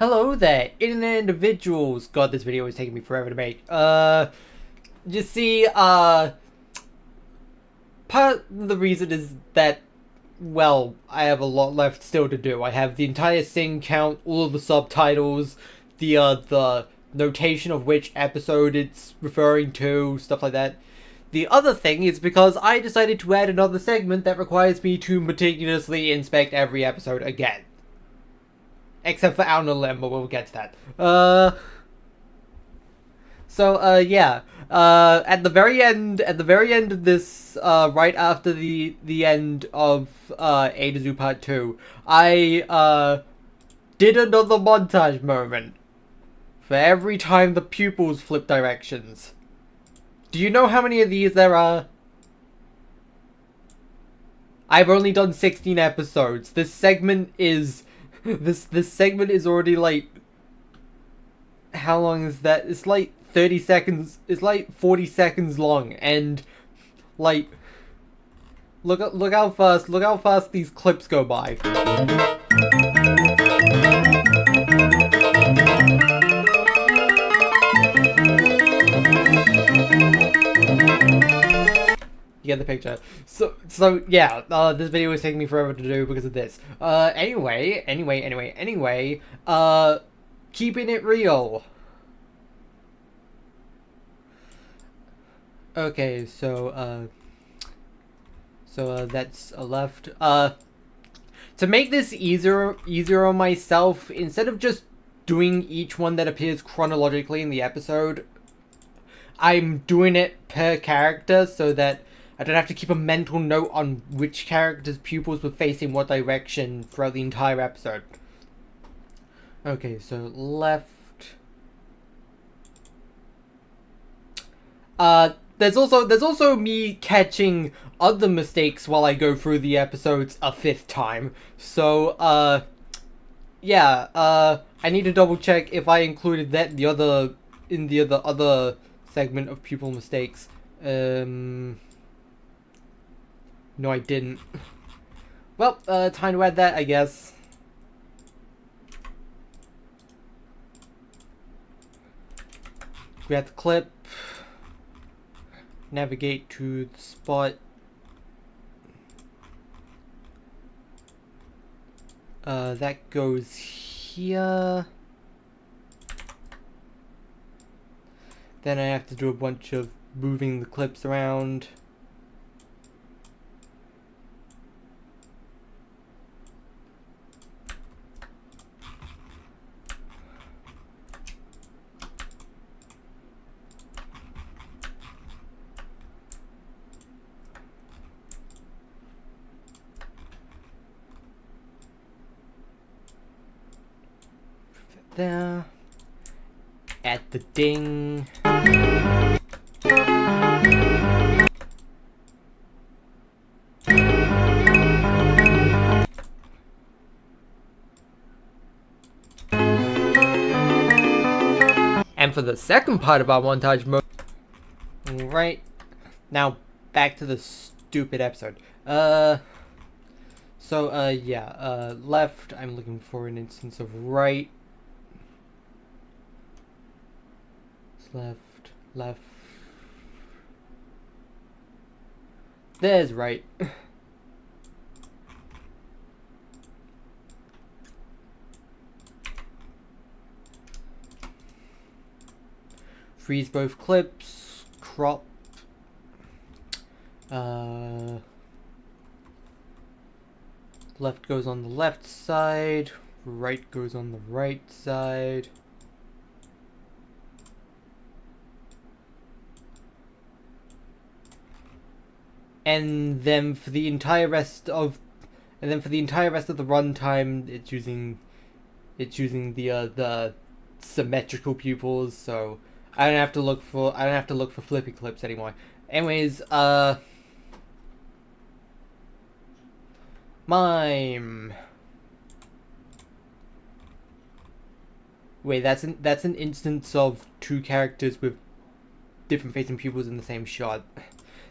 Hello there, internet individuals. God, this video is taking me forever to make. You see, part of the reason is that, well, I have a lot left still to do. I have the entire sing count, all of the subtitles, the notation of which episode it's referring to, stuff like that. The other thing is because I decided to add another segment that requires me to meticulously inspect every episode again. Except for Out on Limb, but we'll get to that. Yeah. At the very end of this, right after the end of, A to Zoo Part 2, I, did another montage moment. For every time the pupils flip directions. Do you know how many of these there are? I've only done 16 episodes. This segment is... This segment is already like... How long is that? It's like 30 seconds. It's like 40 seconds long, and like look how fast these clips go by. You get the picture. So yeah, this video is taking me forever to do because of this. Anyway, keeping it real. Okay, so that's a left. To make this easier on myself, instead of just doing each one that appears chronologically in the episode, I'm doing it per character so that I don't have to keep a mental note on which character's pupils were facing what direction throughout the entire episode. Okay, so left. There's also me catching other mistakes while I go through the episodes a fifth time. So, yeah, I need to double check if I included that in the other segment of pupil mistakes. No, I didn't. Well, time to add that, I guess. Grab the clip. Navigate to the spot. That goes here. Then I have to do a bunch of moving the clips around. There. At the ding. And for the second part of our montage mode, right now back to the stupid episode. Left. I'm looking for an instance of right. Left. There's right. Freeze both clips. Crop. Left goes on the left side. Right goes on the right side. And then for the entire rest of the runtime, it's using the symmetrical pupils, so I don't have to look for flippy clips anymore. Anyways, mime. Wait, that's an instance of two characters with different facing pupils in the same shot.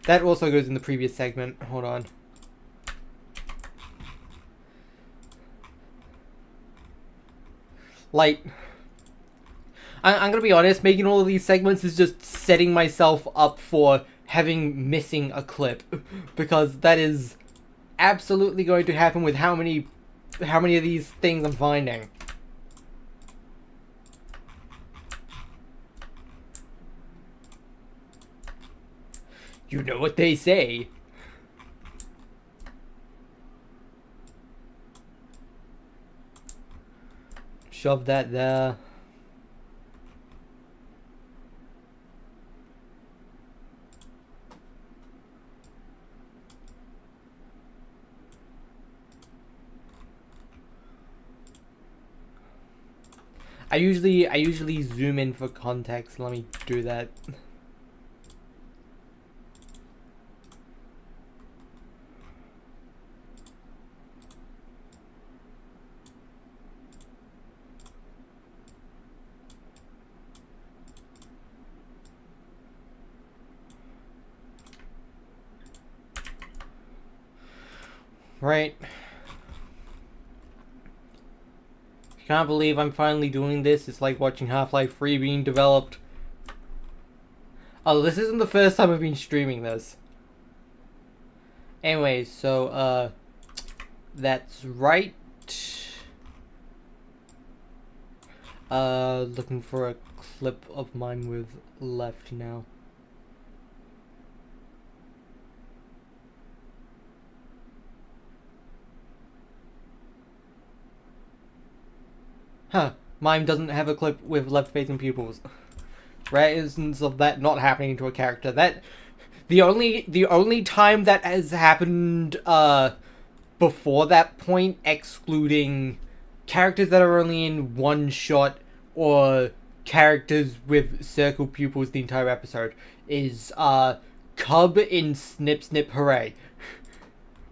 That also goes in the previous segment. Hold on. Like, I'm gonna be honest, making all of these segments is just setting myself up for missing a clip. Because that is absolutely going to happen with how many of these things I'm finding. You know what they say. Shove that there. I usually zoom in for context. Let me do that. Right. Can't believe I'm finally doing this. It's like watching Half-Life 3 being developed. Oh, this isn't the first time I've been streaming this. Anyway, so, that's right. Looking for a clip of mine with left now. Huh, mine doesn't have a clip with left-facing pupils. Rare instance of that not happening to a character. That the only time that has happened before that point, excluding characters that are only in one shot or characters with circle pupils the entire episode, is Cub in Snip Snip Hooray,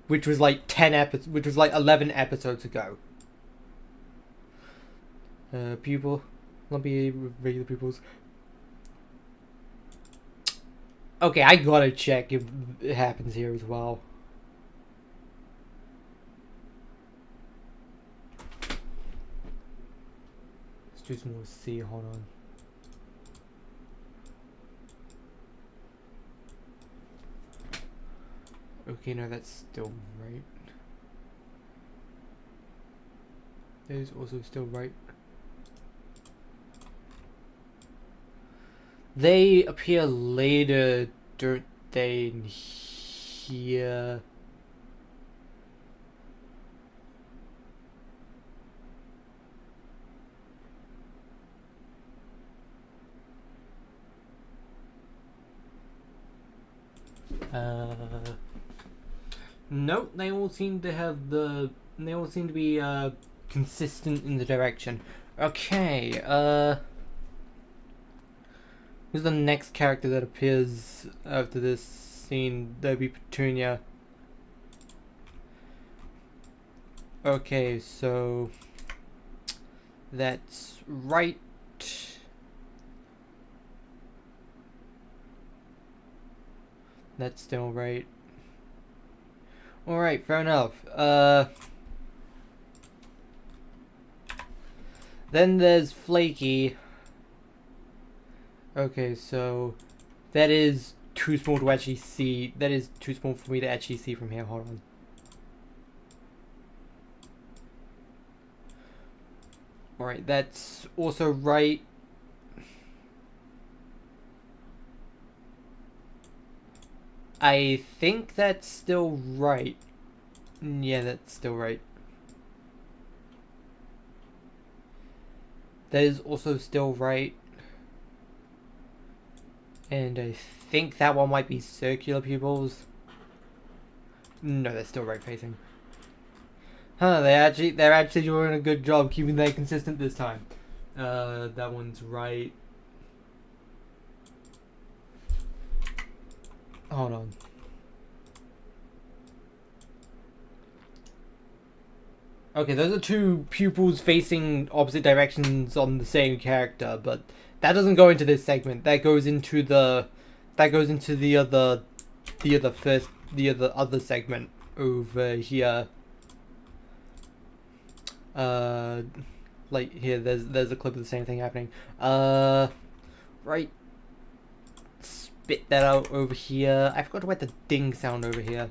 which was like 11 episodes ago. Pupil, not be regular pupils. Okay, I gotta check if it happens here as well. Let's do some more C, hold on. Okay, no, that's still right. That is also still right. They appear later, don't they, in here? Nope, they all seem to be consistent in the direction. Okay, who's the next character that appears after this scene? That'd be Petunia. Okay, so that's right. That's still right. Alright, fair enough. Then there's Flaky. Okay, so that is too small to actually see. That is too small for me to actually see from here. Hold on. Alright, that's also right. I think that's still right. Yeah, that's still right. That is also still right. And I think that one might be circular pupils. No, they're still right facing. Huh, they're actually doing a good job keeping that consistent this time. That one's right. Hold on. Okay, those are two pupils facing opposite directions on the same character, but that doesn't go into this segment. That goes into the other segment over here. like here. There's a clip of the same thing happening. Right. Spit that out over here. I forgot to write the ding sound over here.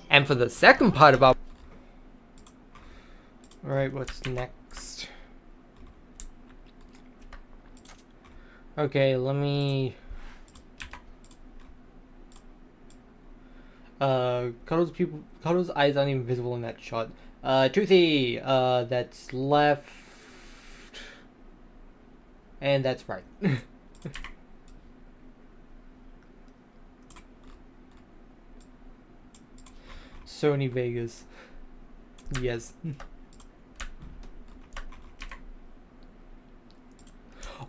And for the second part about... Alright, what's next? Okay, let me... Cuddle's eyes aren't even visible in that shot. Toothy, that's left. And that's right. Sony Vegas. Yes.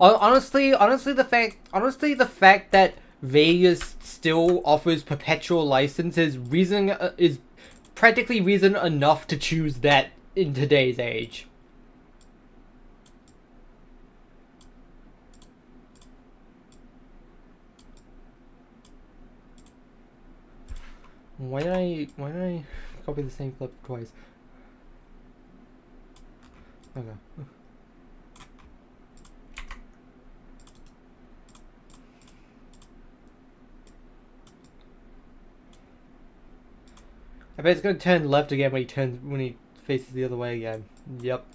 Honestly, the fact that Vegas still offers perpetual licenses is practically reason enough to choose that in today's age. Why did I copy the same clip twice? Okay. I bet it's gonna turn left again when he faces the other way again. Yep.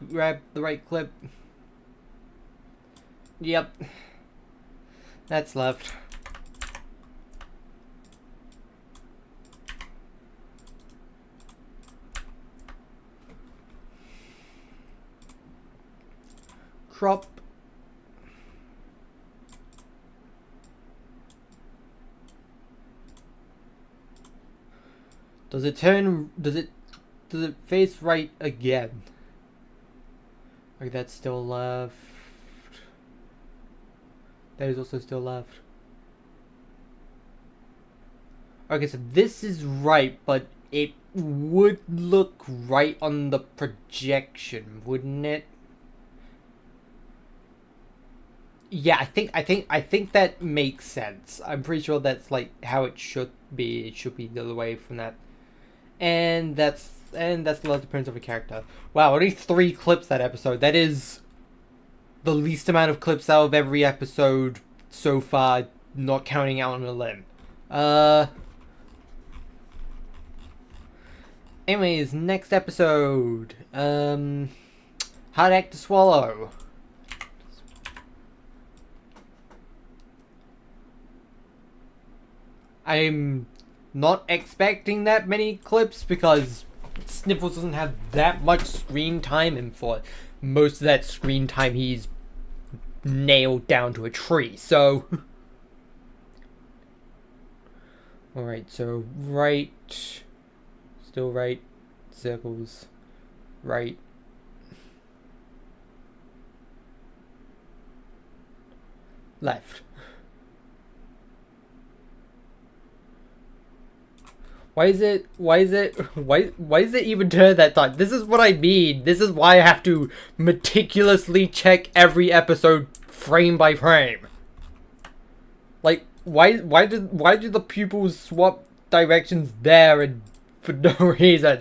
Grab the right clip. Yep. That's left. Crop. Does it face right again? Okay, that's still left. That is also still left. Okay, so this is right, but it would look right on the projection, wouldn't it? Yeah, I think that makes sense. I'm pretty sure that's like how it should be. It should be the other way from that. And that's the last appearance of a character. Wow, only 3 clips that episode. That is the least amount of clips out of every episode so far, not counting Out on a Limb. Anyways, next episode. Hard Act to Swallow. I'm not expecting that many clips because Sniffles doesn't have that much screen time, and for most of that screen time he's nailed down to a tree, so... Alright, so right, still right, circles, right, left. Why is it even turn that time? This is what I mean. This is why I have to meticulously check every episode frame by frame. Like, why do the pupils swap directions there and for no reason?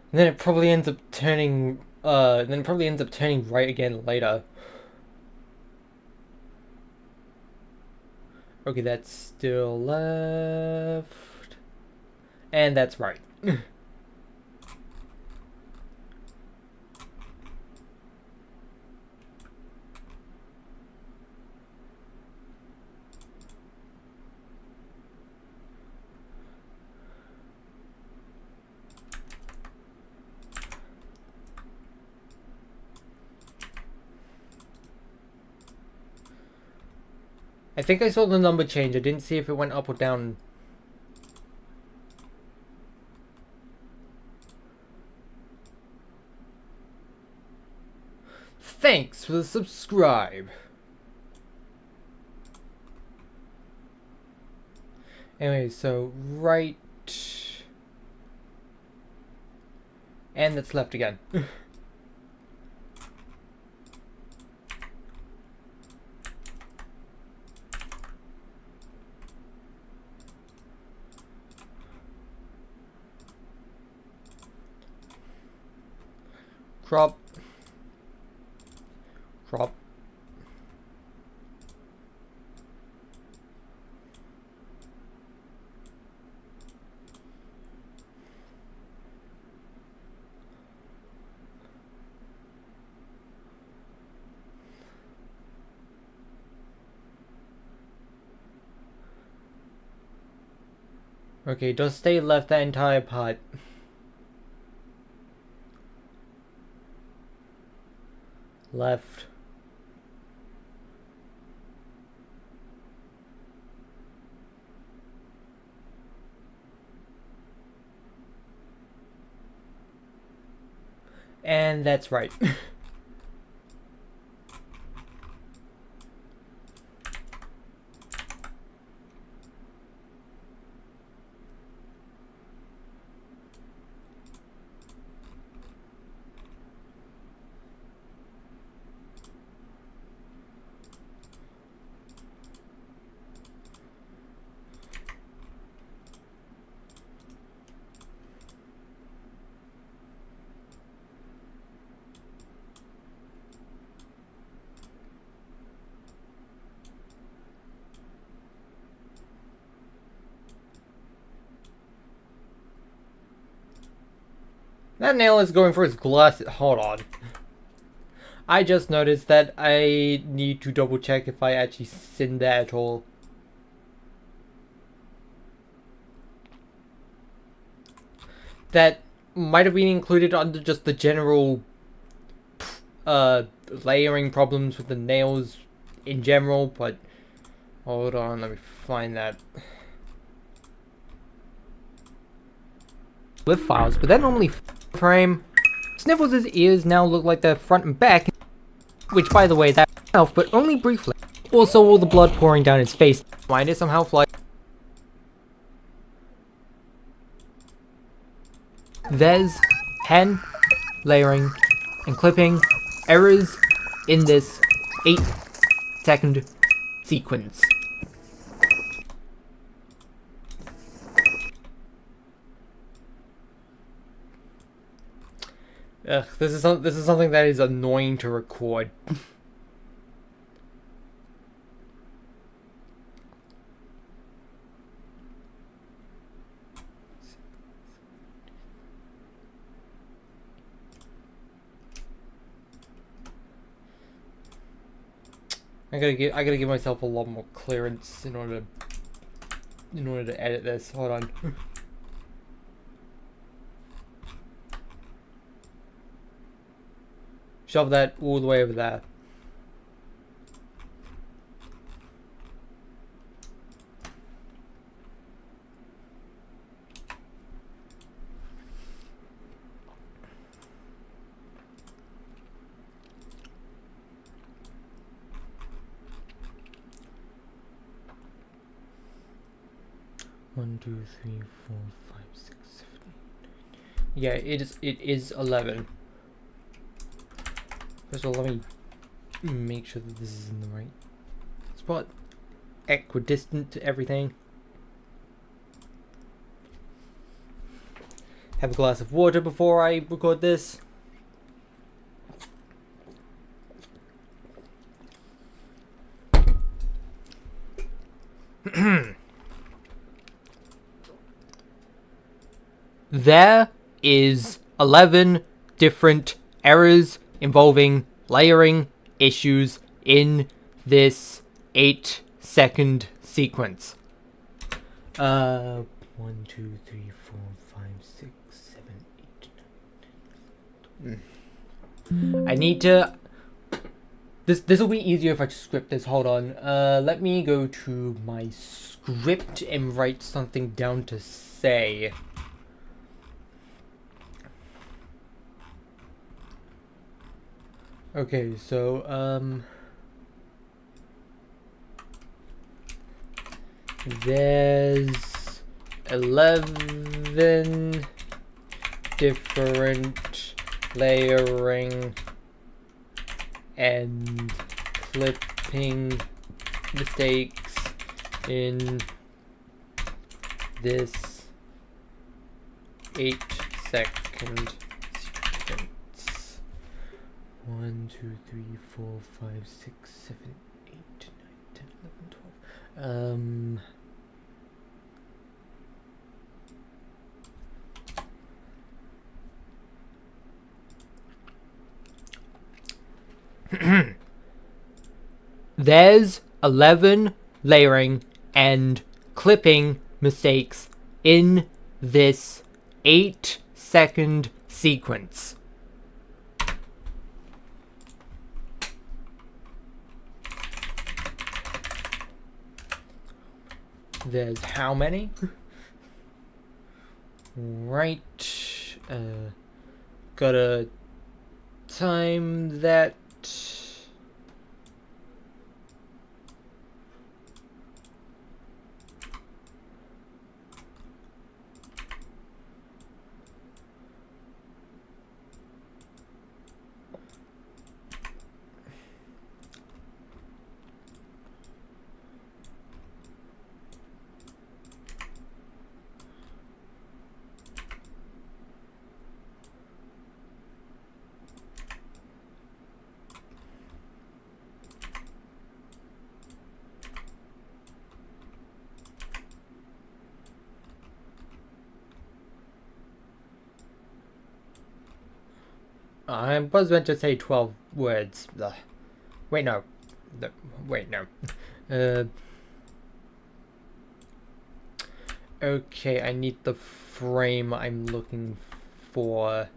And then it probably ends up turning right again later. Okay, that's still left. And that's right. I think I saw the number change. I didn't see if it went up or down. Thanks for the subscribe. Anyway, so right. And that's left again. Crop. Crop. Okay, just stay left that entire part. Left. And that's right. That nail is going for his glasses. Hold on. I just noticed that I need to double check if I actually sinned that at all. That might have been included under just the general layering problems with the nails in general, but hold on, let me find that. With files, but that normally frame. Sniffles' ears now look like they're front and back, which by the way, that mouth, but only briefly. Also, all the blood pouring down his face. Mine is somehow fly. There's pen, layering, and clipping errors in this 8-second sequence. Ugh, this is something that is annoying to record. I gotta give myself a lot more clearance in order to edit this. Hold on. Shove that all the way over there. 1, 2, 3, 4, 5, 6, 7, 8. Yeah, it is 11. First of all, let me make sure that this is in the right spot. Equidistant to everything. Have a glass of water before I record this. There is 11 different errors involving layering issues in this 8-second sequence. 1, 2, 3, 4, 5, 6, 7, 8, 9. I need to. This will be easier if I just script this. Hold on. Let me go to my script and write something down to say. Okay, so there's 11 different layering and clipping mistakes in this 8-second sequence. 1, 2, 3, 4, 5, 6, 7, 8, 9, 10, 11, 12. There's 11 layering and clipping mistakes in this 8-second sequence. There's how many? Right. Gotta time that. I was meant to say 12 words. Ugh. Wait, no. Wait, no. Okay, I need the frame I'm looking for.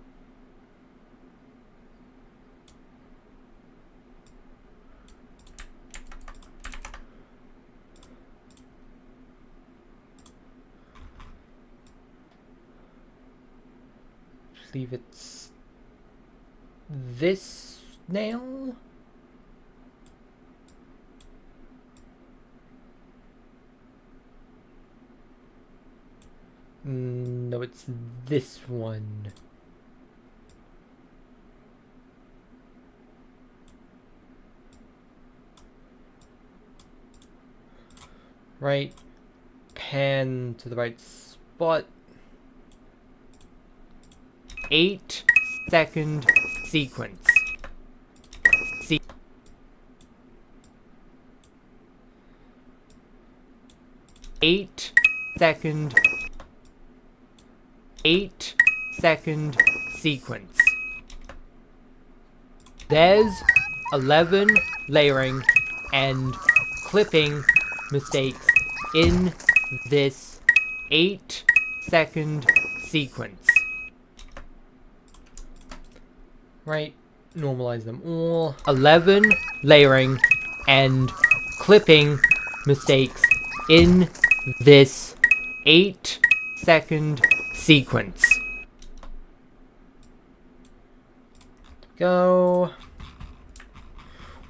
I believe it's this nail? No, it's this one. Right, pan to the right spot. 8-second sequence. 8-second sequence. There's 11 layering and clipping mistakes in this 8-second sequence. Right, normalize them all. 11 layering and clipping mistakes in this 8-second sequence. Go.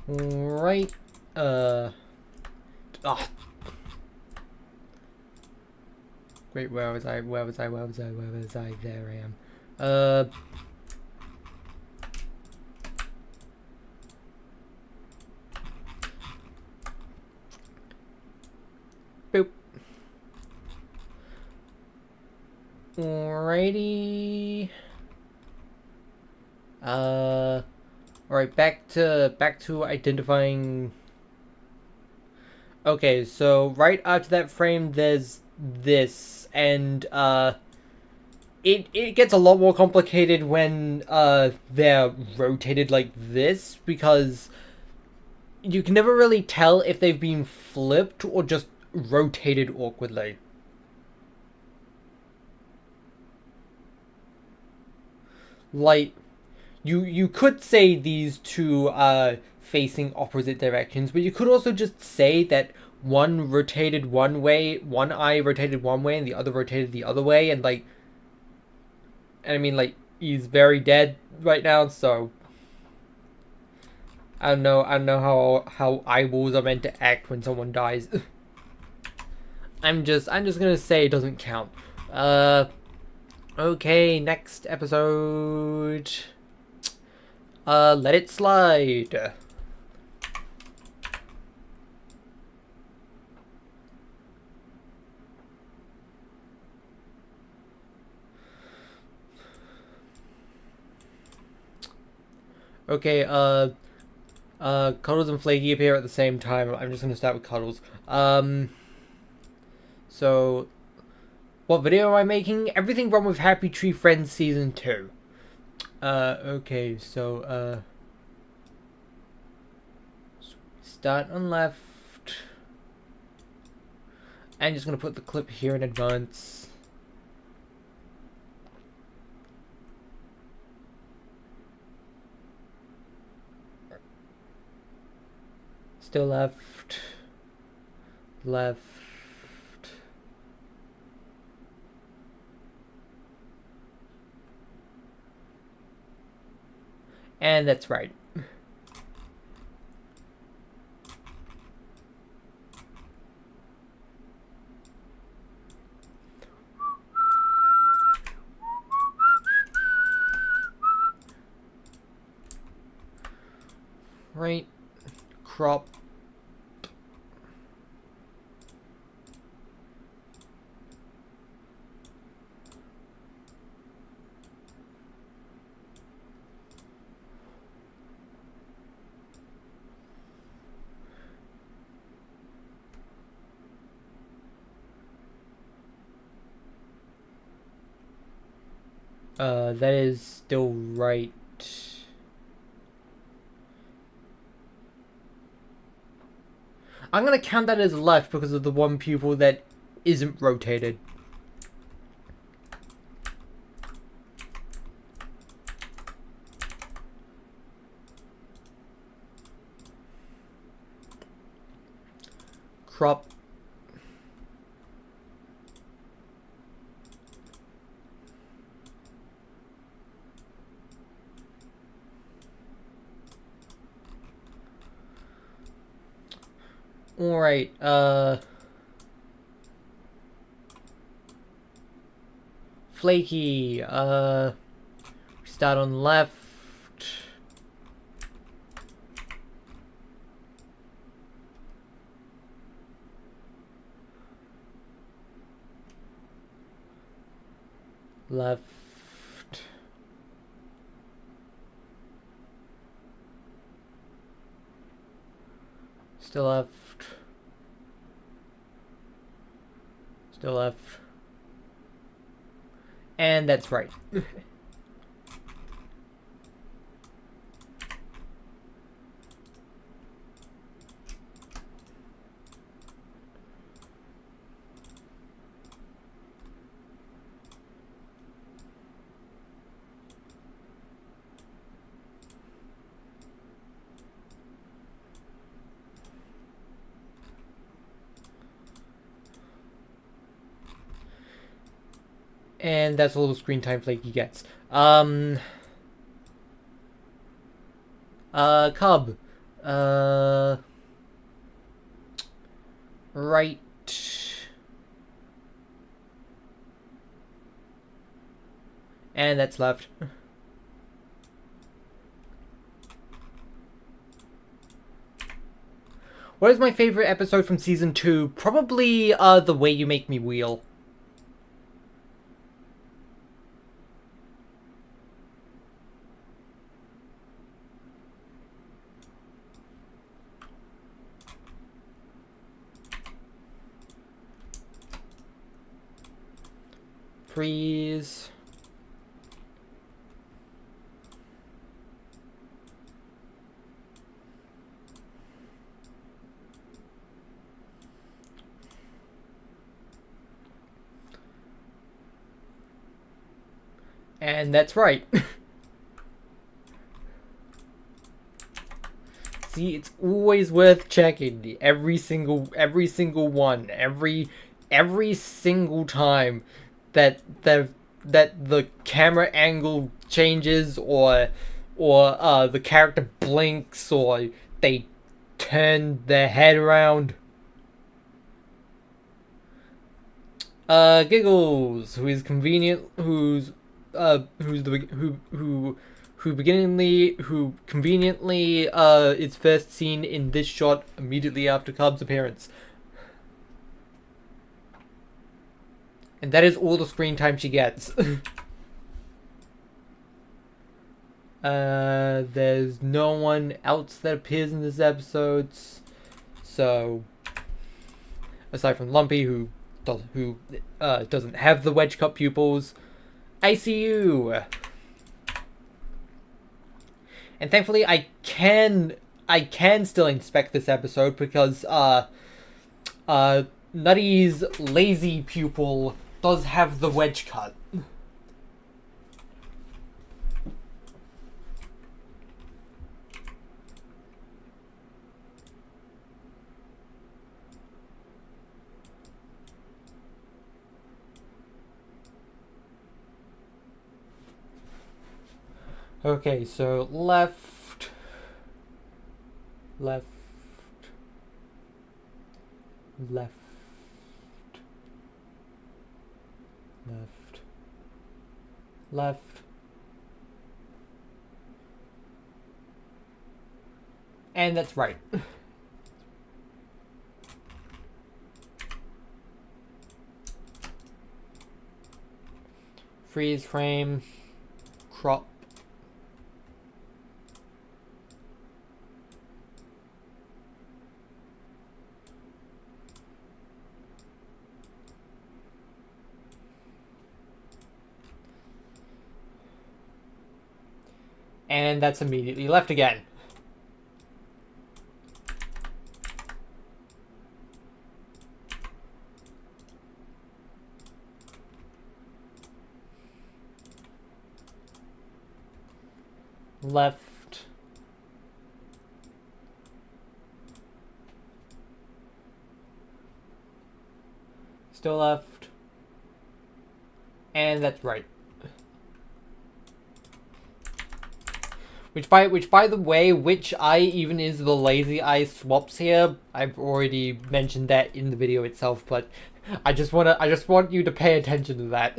Right, Wait, where was I? Where was I? Where was I? Where was I? There I am. Boop. Alrighty. Alright, back to identifying. Okay, so right after that frame, there's this, and it gets a lot more complicated when they're rotated like this, because you can never really tell if they've been flipped or just rotated awkwardly. Like, you could say these two facing opposite directions, but you could also just say that one rotated one way, one eye rotated one way, and the other rotated the other way, and I mean, like, he's very dead right now, so I don't know how eyeballs are meant to act when someone dies. I'm just gonna say it doesn't count. Okay, next episode. Let it slide. Okay, Cuddles and Flaky appear at the same time. I'm just gonna start with Cuddles. So, what video am I making? Everything Wrong with Happy Tree Friends Season 2. Okay, so, start on left. I'm just gonna put the clip here in advance. Still left. Left. And that's right. Right. Crop. That is still right. I'm gonna count that as left because of the one pupil that isn't rotated. Crop. Alright, Flaky, start on left. Left. Still left. Still left. And that's right. And that's all the screen time Flaky gets. Cub. Right. And that's left. What is my favorite episode from season 2? Probably The Way You Make Me Wheel. Freeze. And that's right. See, it's always worth checking every single one, every single time that the camera angle changes, or the character blinks, or they turn their head around. Giggles, who conveniently is first seen in this shot immediately after Cub's appearance. And that is all the screen time she gets. There's no one else that appears in this episode, so aside from Lumpy, who doesn't have the wedge cut pupils, I see you. And thankfully, I can still inspect this episode because Nutty's lazy pupil does have the wedge cut. Okay, so left, left, left, left, left, and that's right. Freeze frame, crop. And that's immediately left again. Left. Still left. And that's right. Which by the way, which eye even is the lazy eye swaps here? I've already mentioned that in the video itself, but I just want you to pay attention to that.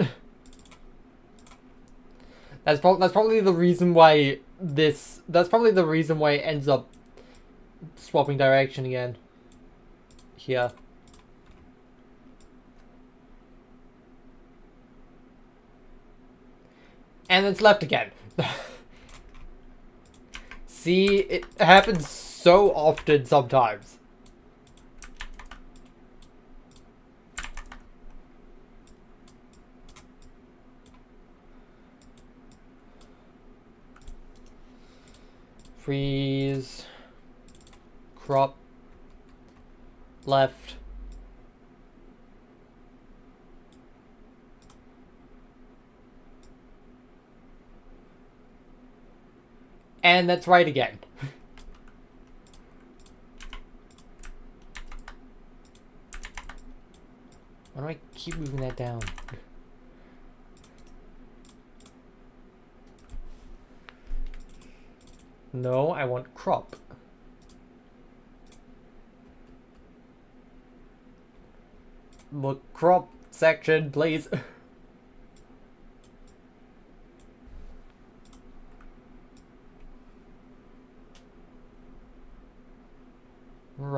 That's probably the reason why it ends up swapping direction again. Here. And it's left again. See, it happens so often sometimes. Freeze. Crop. Left. And that's right again. Why do I keep moving that down? No, I want crop. Look, crop section, please.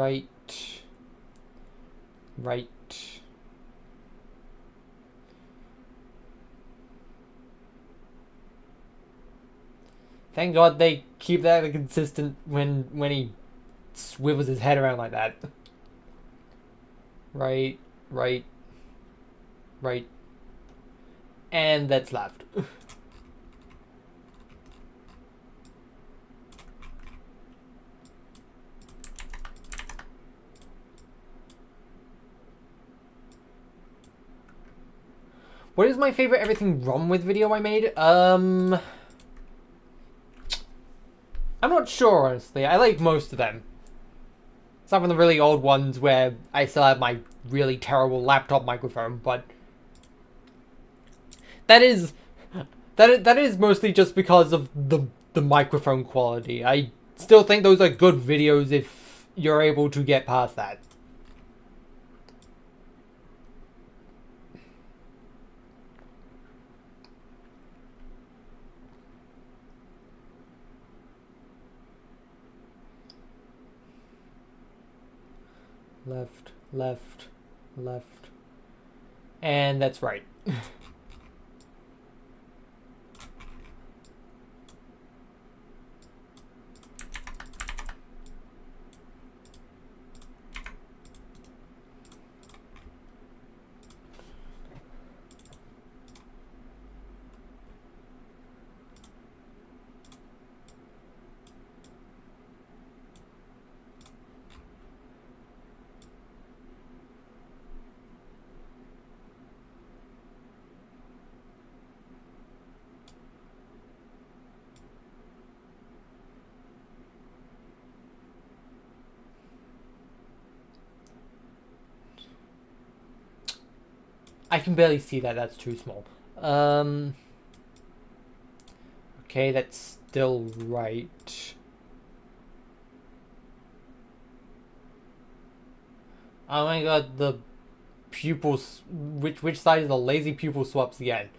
Right. Right. Thank God they keep that consistent when he swivels his head around like that. Right, right, right. And that's left. What is my favorite everything wrong with video I made? I'm not sure, honestly. I like most of them. Some of the really old ones where I still have my really terrible laptop microphone, but that is mostly just because of the microphone quality. I still think those are good videos if you're able to get past that. Left, left, left. And that's right. I can barely see that. That's too small. Okay, that's still right. Oh my god, the pupils. Which side is the lazy pupil swaps again?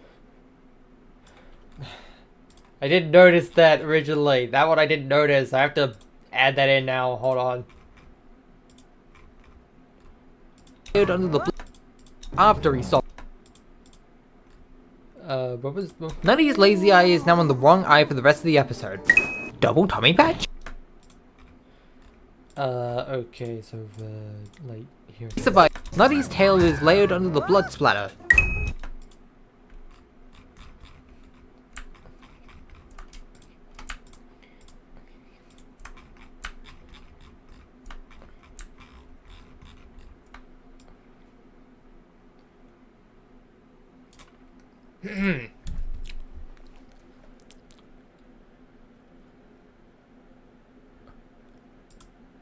I didn't notice that originally. That one I didn't notice. I have to add that in now. Hold on. Under the after he saw. What was... Nutty's lazy eye is now on the wrong eye for the rest of the episode. Double tummy patch? Okay, so, like, here. Nutty's tail is layered under the blood splatter.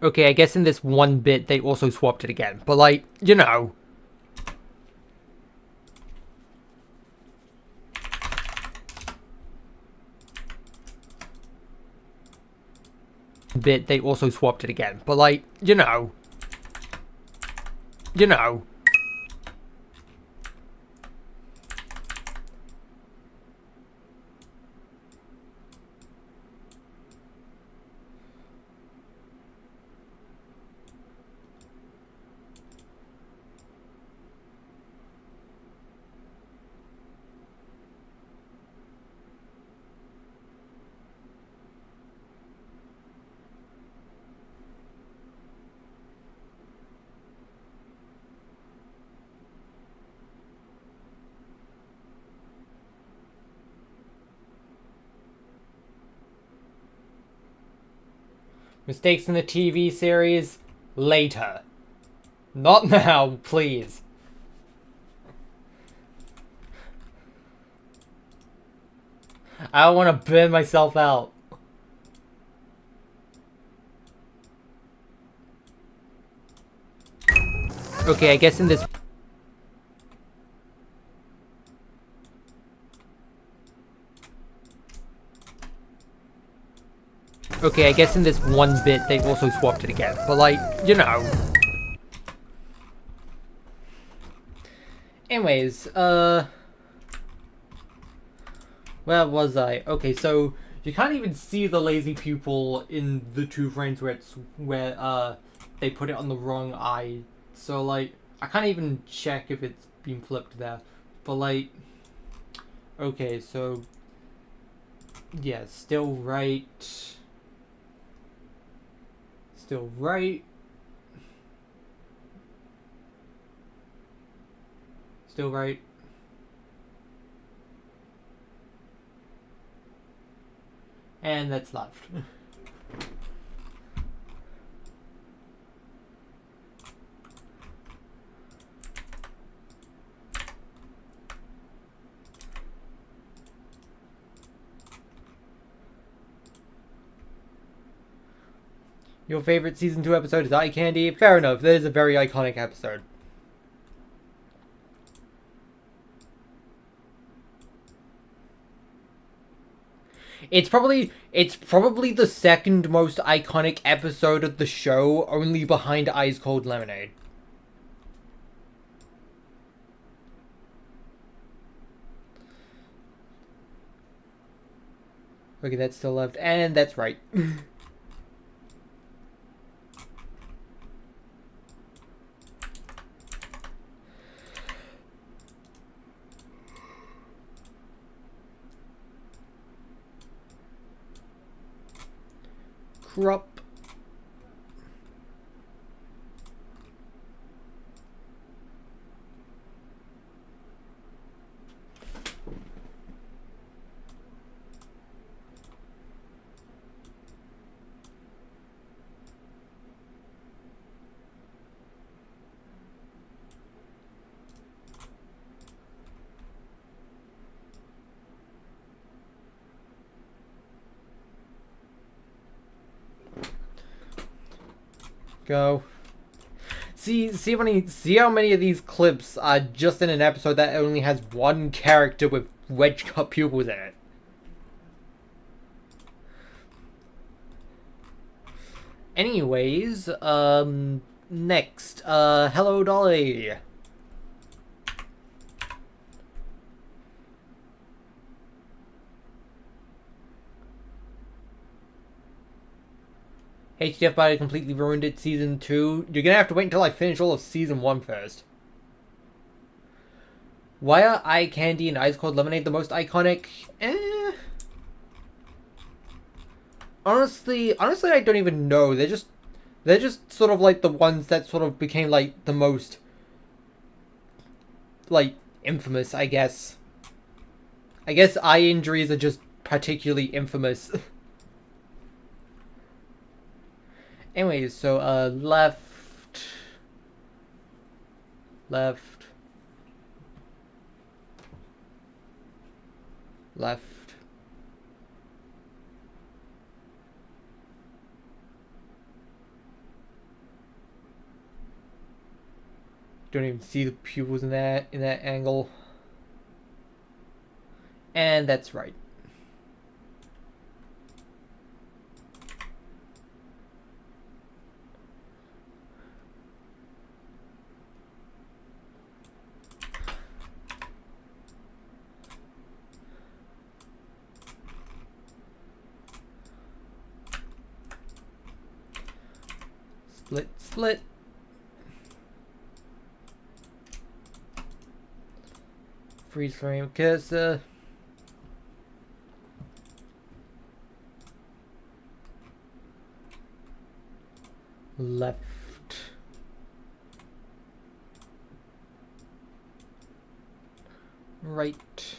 Okay, I guess in this one bit they also swapped it again, but like, you know. Bit they also swapped it again, but like, you know. You know. Mistakes in the TV series, later. Not now, please. I don't want to burn myself out. Okay, I guess in this... Okay, I guess in this one bit they also swapped it again, but like, you know. Anyways, where was I? Okay, so you can't even see the lazy pupil in the two frames where they put it on the wrong eye. So, like, I can't even check if it's been flipped there. But, like, okay, so, yeah, still right. Still right. Still right. And that's left. Your favorite season 2 episode is Eye Candy? Fair enough, that is a very iconic episode. It's probably the second most iconic episode of the show, only behind Ice Cold Lemonade. Okay, that's still left, and that's right. Crop. Go. See how many of these clips are just in an episode that only has one character with wedge cut pupils in it. Anyways, next, hello Dolly. HDF Body completely ruined it, season 2. You're gonna have to wait until I finish all of season 1 first. Why are Eye Candy and Ice Cold Lemonade the most iconic? Honestly, I don't even know. They're just sort of like the ones that sort of became like the most, like, infamous, I guess. I guess eye injuries are just particularly infamous. Anyways, so, left. Left. Left. Don't even see the pupils in that angle. And that's right. Split, split. Freeze frame cursor. Left. Right.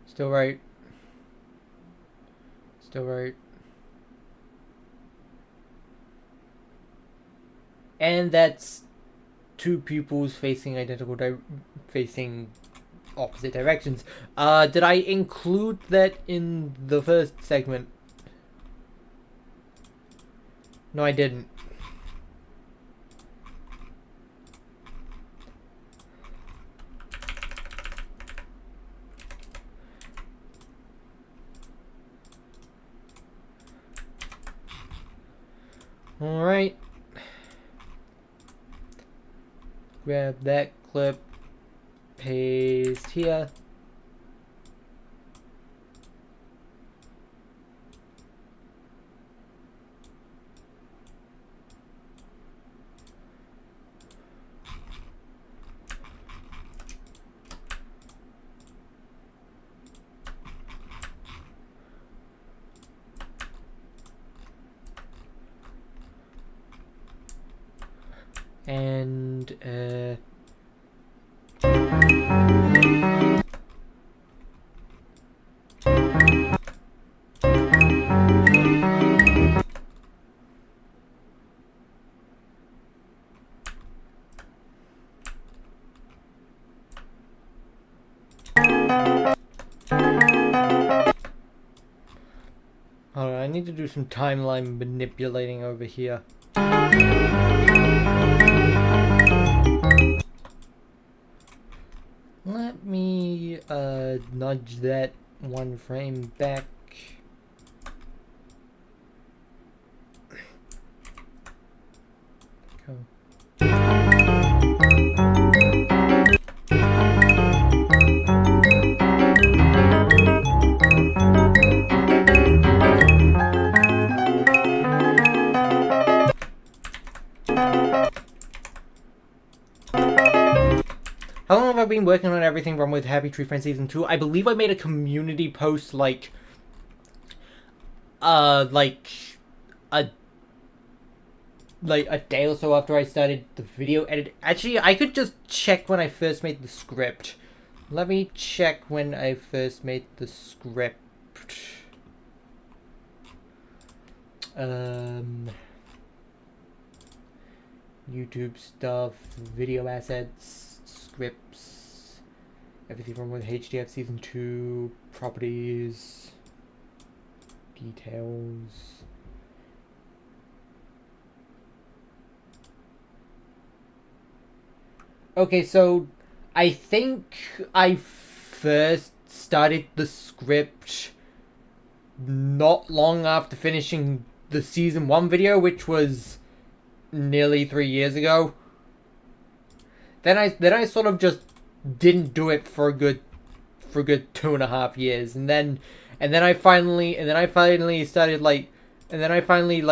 Still right. Still right. And that's two pupils facing facing opposite directions. Did I include that in the first segment? No, I didn't. Alright. Grab that clip. Paste here. And alright, I need to do some timeline manipulating over here. Let me nudge that one frame back. Go. How long have I been working on Everything Wrong with Happy Tree Friends Season 2? I believe I made a community post like a day or so after I started the video edit. Actually, I could just check when I first made the script. Let me check when I first made the script. YouTube stuff, video assets, scripts, Everything Wrong with HDF Season 2, properties, details. Okay, so I think I first started the script not long after finishing the Season 1 video, which was nearly 3 years ago. Then I sort of just didn't do it for a good 2.5 years, and then I finally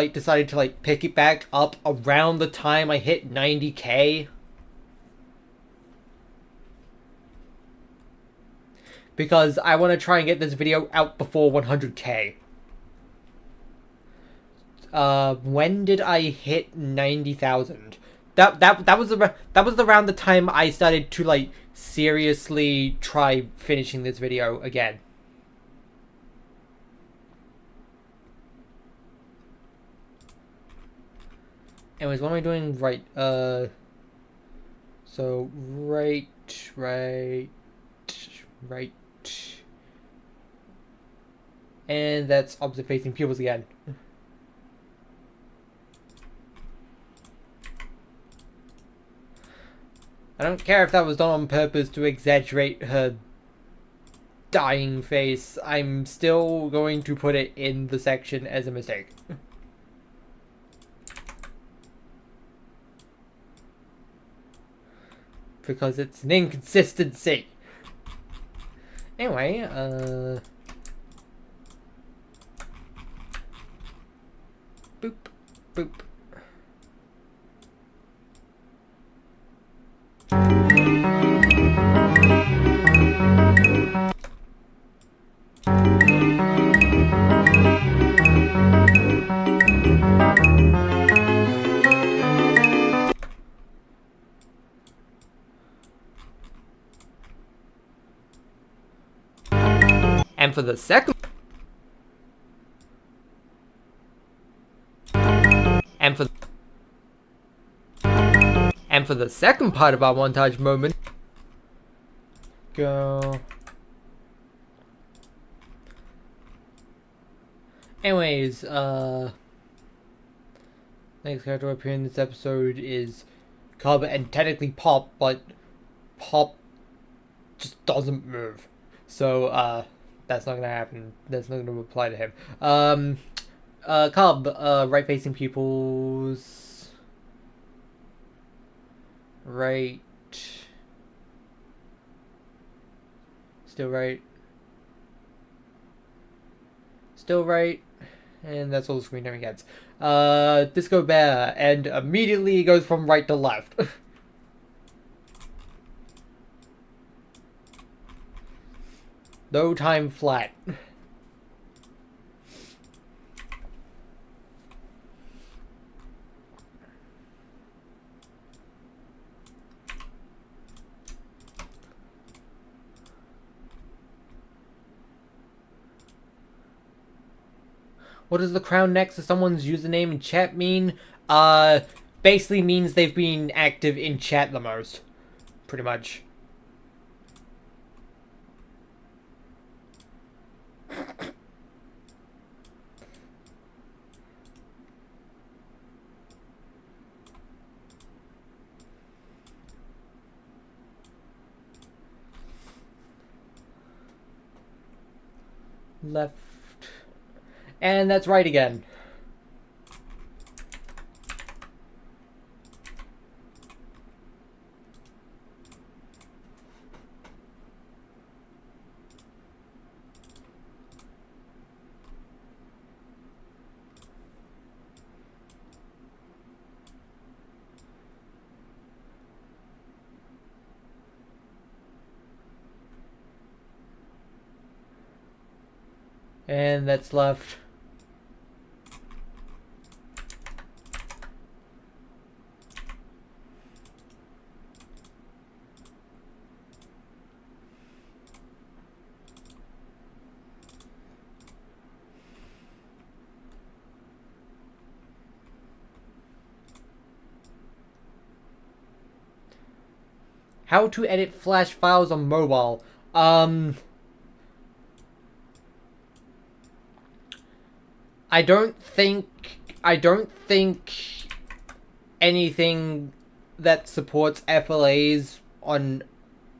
decided to like pick it back up around the time I hit 90K. Because I want to try and get this video out before 100K. When did I hit 90,000? That was around the time I started to like seriously try finishing this video again. Anyways, what am I doing right? So right. And that's opposite facing pupils again. I don't care if that was done on purpose to exaggerate her dying face. I'm still going to put it in the section as a mistake. Because it's an inconsistency. Anyway, boop, boop. And for the second part of our montage moment, go. Anyways, next character to appear in this episode is Cub and technically Pop, but Pop just doesn't move. So, that's not gonna happen. That's not gonna apply to him. Cub, right facing pupils. Right. Still right. Still right. And that's all the screen time gets. Disco Bear, and immediately goes from right to left. No time flat. What does the crown next to someone's username in chat mean? Basically means they've been active in chat the most. Pretty much. Left. And that's right again. And that's left. How to edit Flash files on mobile. I don't think anything that supports FLAs on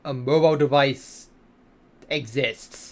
a mobile device exists.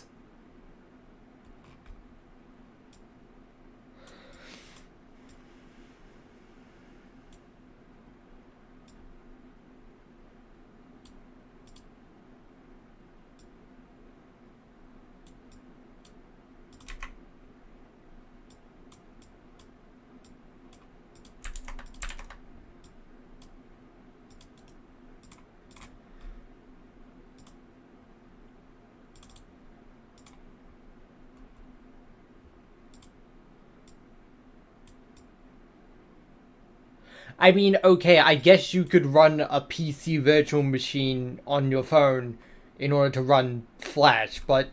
I mean, okay, I guess you could run a PC virtual machine on your phone in order to run Flash, but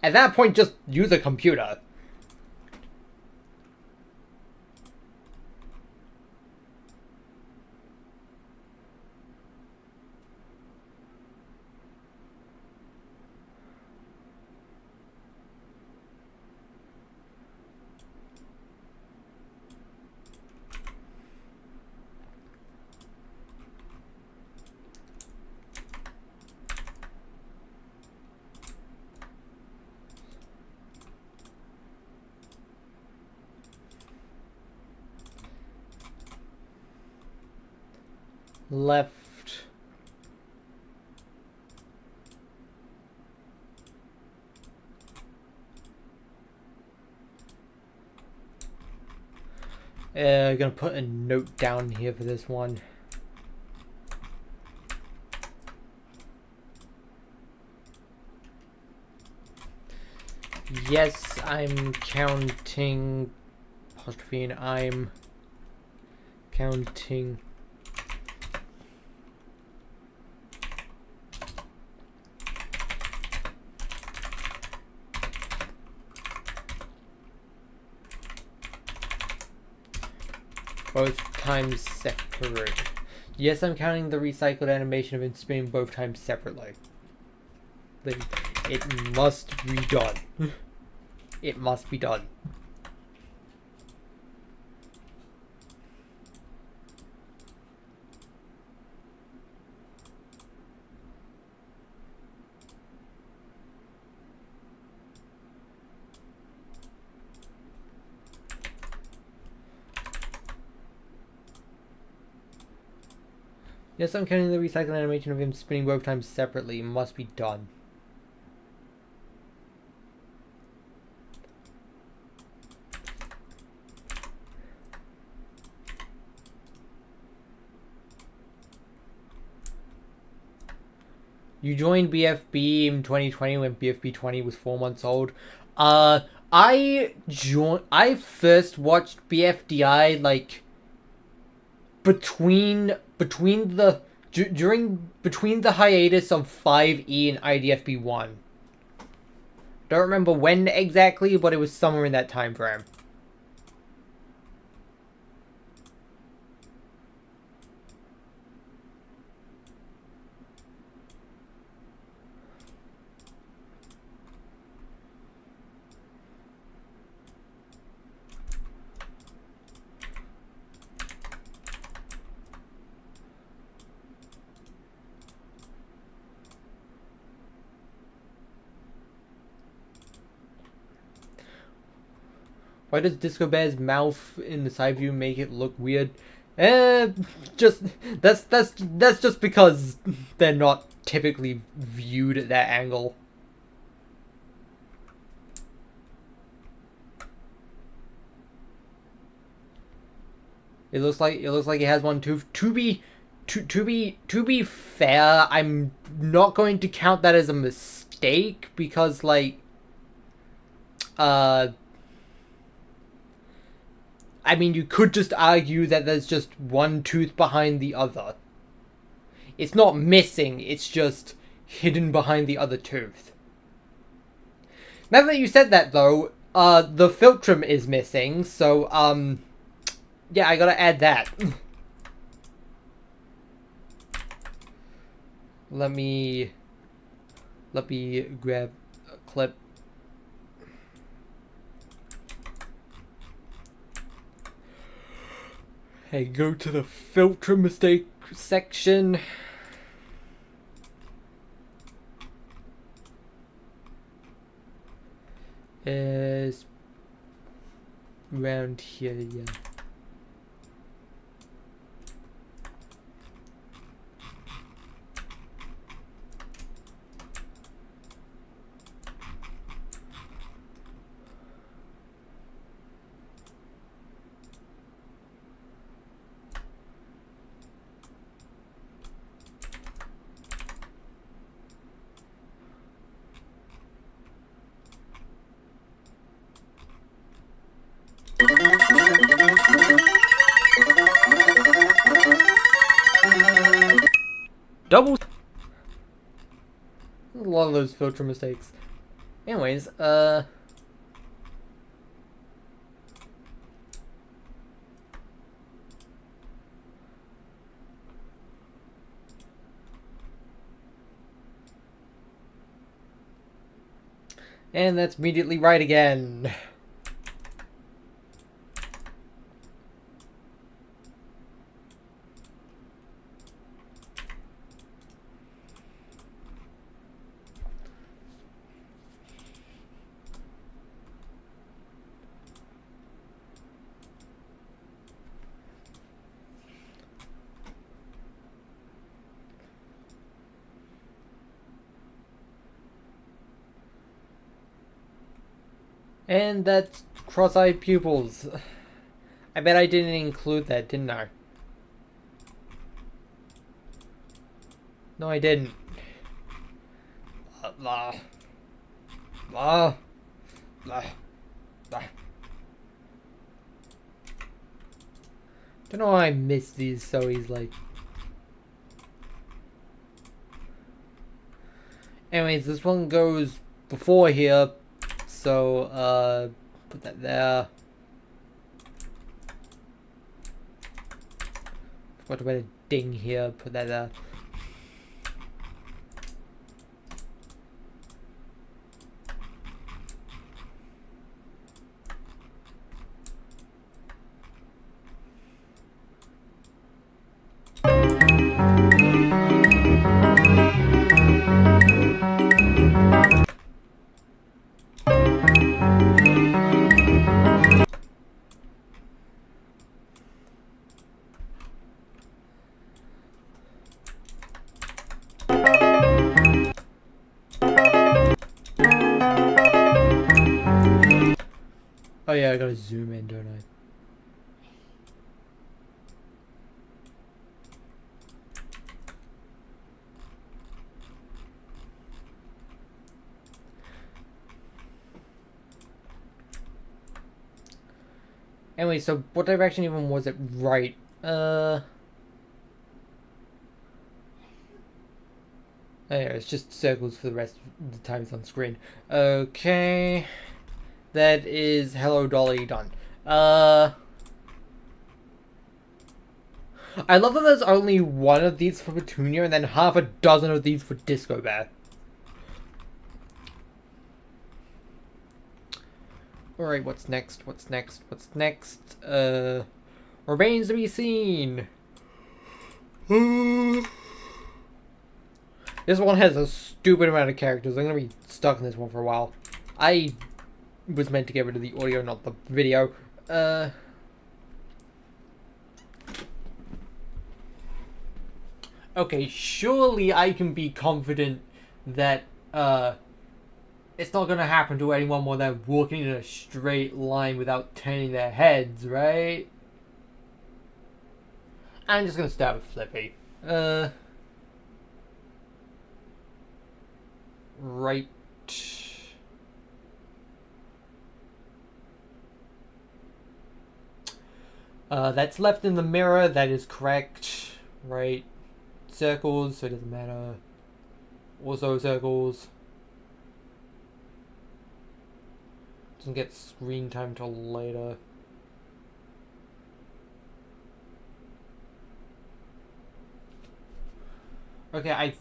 at that point, just use a computer. Left. Gonna put a note down here for this one. Yes, I'm counting apostrophe and I'm counting both times separate. Yes, I'm counting the recycled animation of him spinning both times separately. It must be done. It must be done. Yes, I'm counting the recycled animation of him spinning both times separately. It must be done. You joined BFB in 2020 when BFB 20 was 4 months old. I first watched BFDI like between the hiatus of 5E and IDFB 1. Don't remember when exactly, but it was somewhere in that time frame. Why does Disco Bear's mouth in the side view make it look weird? Just that's just because they're not typically viewed at that angle. It looks like he has one tooth. To be fair, I'm not going to count that as a mistake because like I mean, you could just argue that there's just one tooth behind the other. It's not missing, it's just hidden behind the other tooth. Now that you said that, though, the philtrum is missing, so, yeah, I gotta add that. Let me grab a clip. Hey, go to the filter mistake section. Is around here, yeah. Double. A lot of those filter mistakes. Anyways, and that's immediately right again. And that's cross-eyed pupils. I bet I didn't include that, didn't I? No, I didn't. Blah. Blah. Blah. Blah. Don't know why I missed these so easily. Anyways, this one goes before here. So, put that there. Forgot to put a ding here, put that there. Oh yeah, I gotta zoom in, don't I? Anyway, so what direction even was it? Right. Oh yeah, it's just circles for the rest of the time it's on screen. Okay. That is Hello Dolly done. I love that there's only one of these for Petunia and then half a dozen of these for Disco Bear. Alright, what's next? What's next? What's next? Remains to be seen. This one has a stupid amount of characters. I'm gonna be stuck in this one for a while. I was meant to get rid of the audio, not the video. Okay, surely I can be confident that it's not gonna happen to anyone while they're walking in a straight line without turning their heads, right? I'm just gonna start with Flippy. Right. That's left in the mirror, that is correct. Right. Circles, so it doesn't matter. Also circles. Doesn't get screen time till later. Okay, I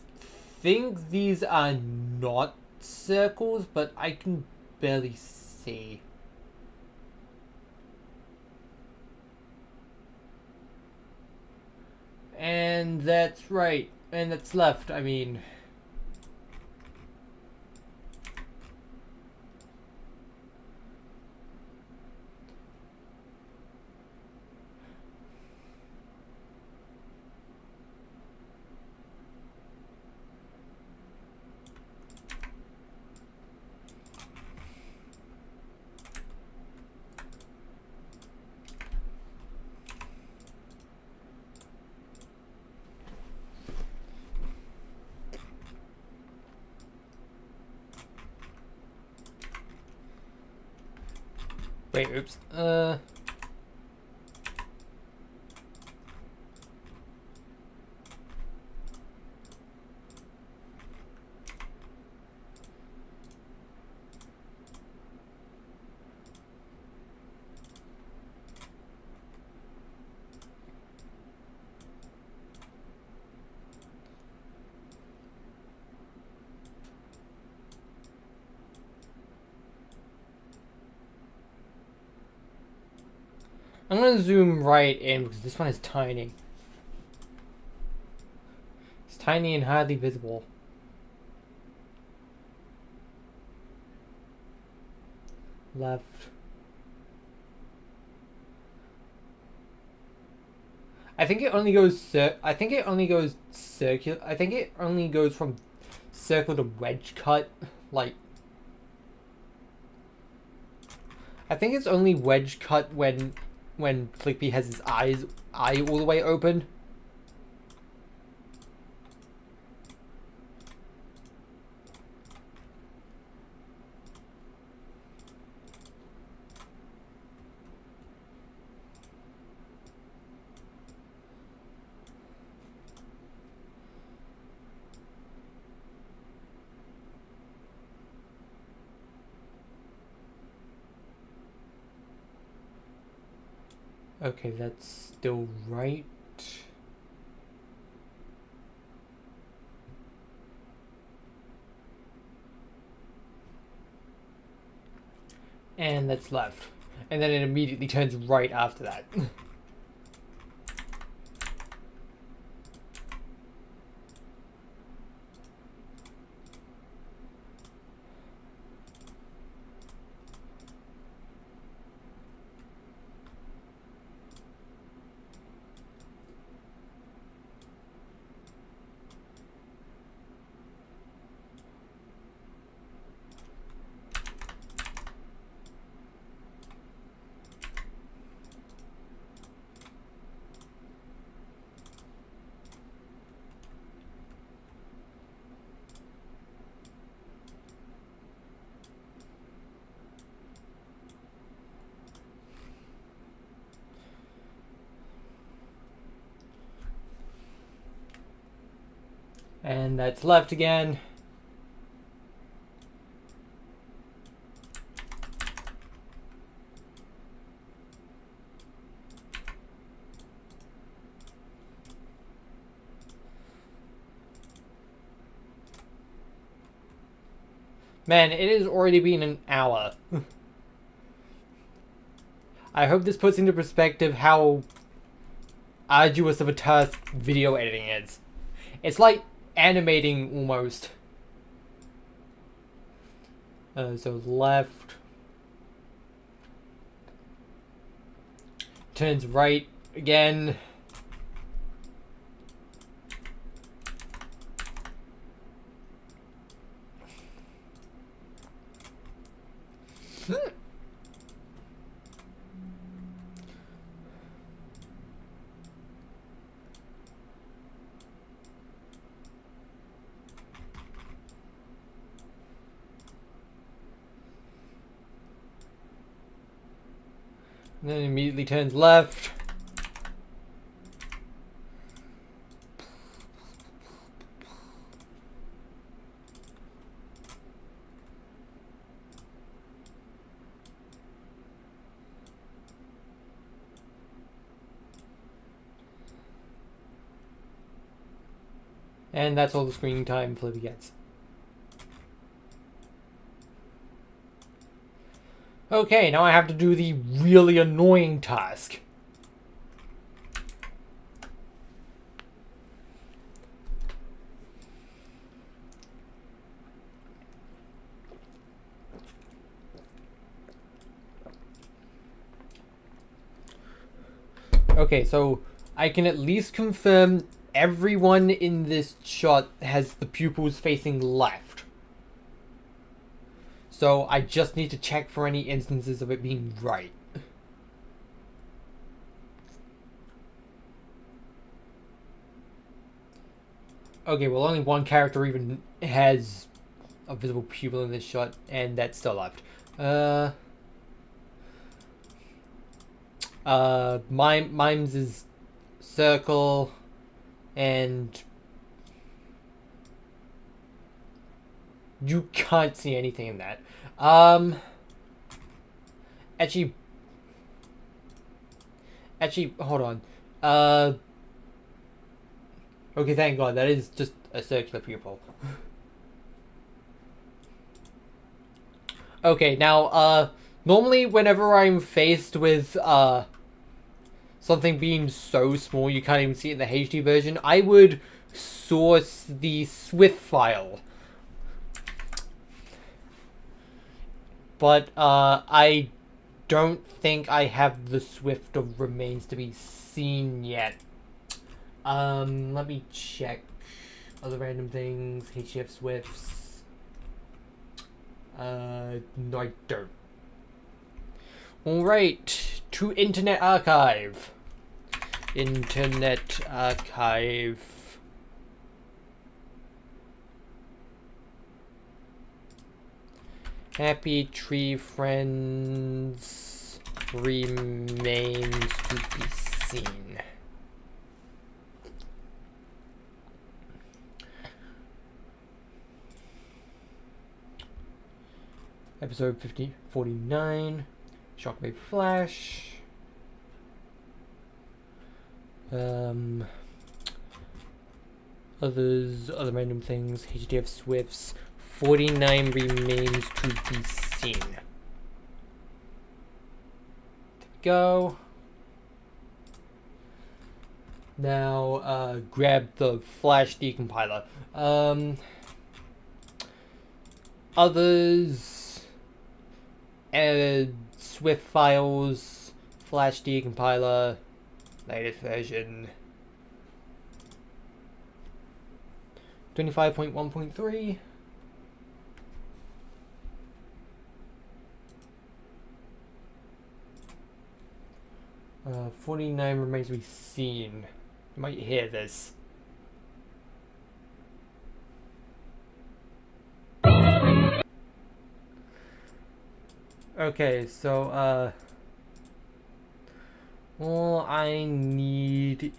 think these are not circles, but I can barely see. And that's right. And that's left, I mean. Wait, oops. I'm gonna zoom right in because this one is tiny. It's tiny and hardly visible. Left. I think it only goes circular. I think it only goes from circle to wedge cut. Like, I think it's only wedge cut when Flippy has his eye all the way open. Okay, that's still right. And that's left. And then it immediately turns right after that. And that's left again. Man, it has already been an hour. I hope this puts into perspective how arduous of a task video editing is. It's like animating almost. So left. turns right again. And then immediately turns left. And that's all the screen time Flippy gets. Okay, now I have to do the really annoying task. Okay, so I can at least confirm everyone in this shot has the pupils facing left. So I just need to check for any instances of it being right. Okay, well only one character even has a visible pupil in this shot, and that's still left. Mimes is circle, and you can't see anything in that. Actually, hold on. Okay, thank God, that is just a circular pupil. Okay, now, normally whenever I'm faced with, something being so small you can't even see it in the HD version, I would source the Swift file. But, I don't think I have the Swift of remains to be seen yet. Let me check other random things, HDF Swifts. No, I don't. Alright, to Internet Archive. Internet Archive. Happy Tree Friends remains to be seen. Episode 49. Shockwave Flash. Other random things. HDF Swifts. 49 remains to be seen. There we go. Now, grab the Flash decompiler. Others, Swift files, Flash decompiler, latest version 25.1.3. Uh, 49 remains to be seen. You might hear this. Okay, so, all I need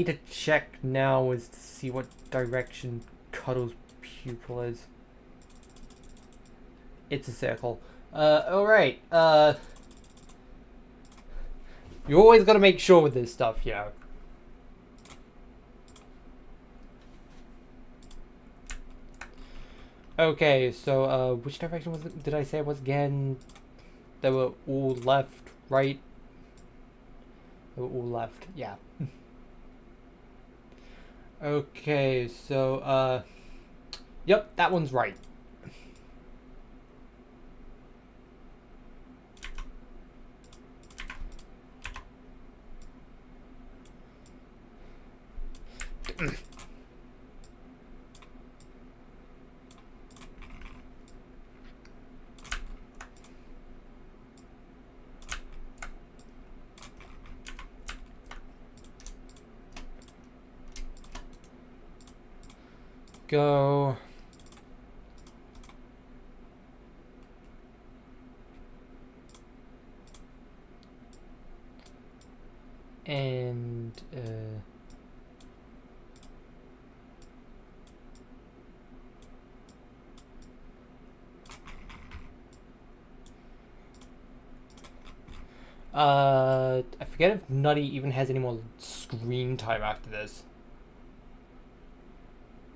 to check now is to see what direction Cuddle's pupil is. It's a circle. Alright, you always gotta make sure with this stuff, you know. Okay, so, which direction was it? Did I say it was again? They were all left, right? They were all left, yeah. Okay, so, yep, that one's right. Go. And I forget if Nutty even has any more screen time after this.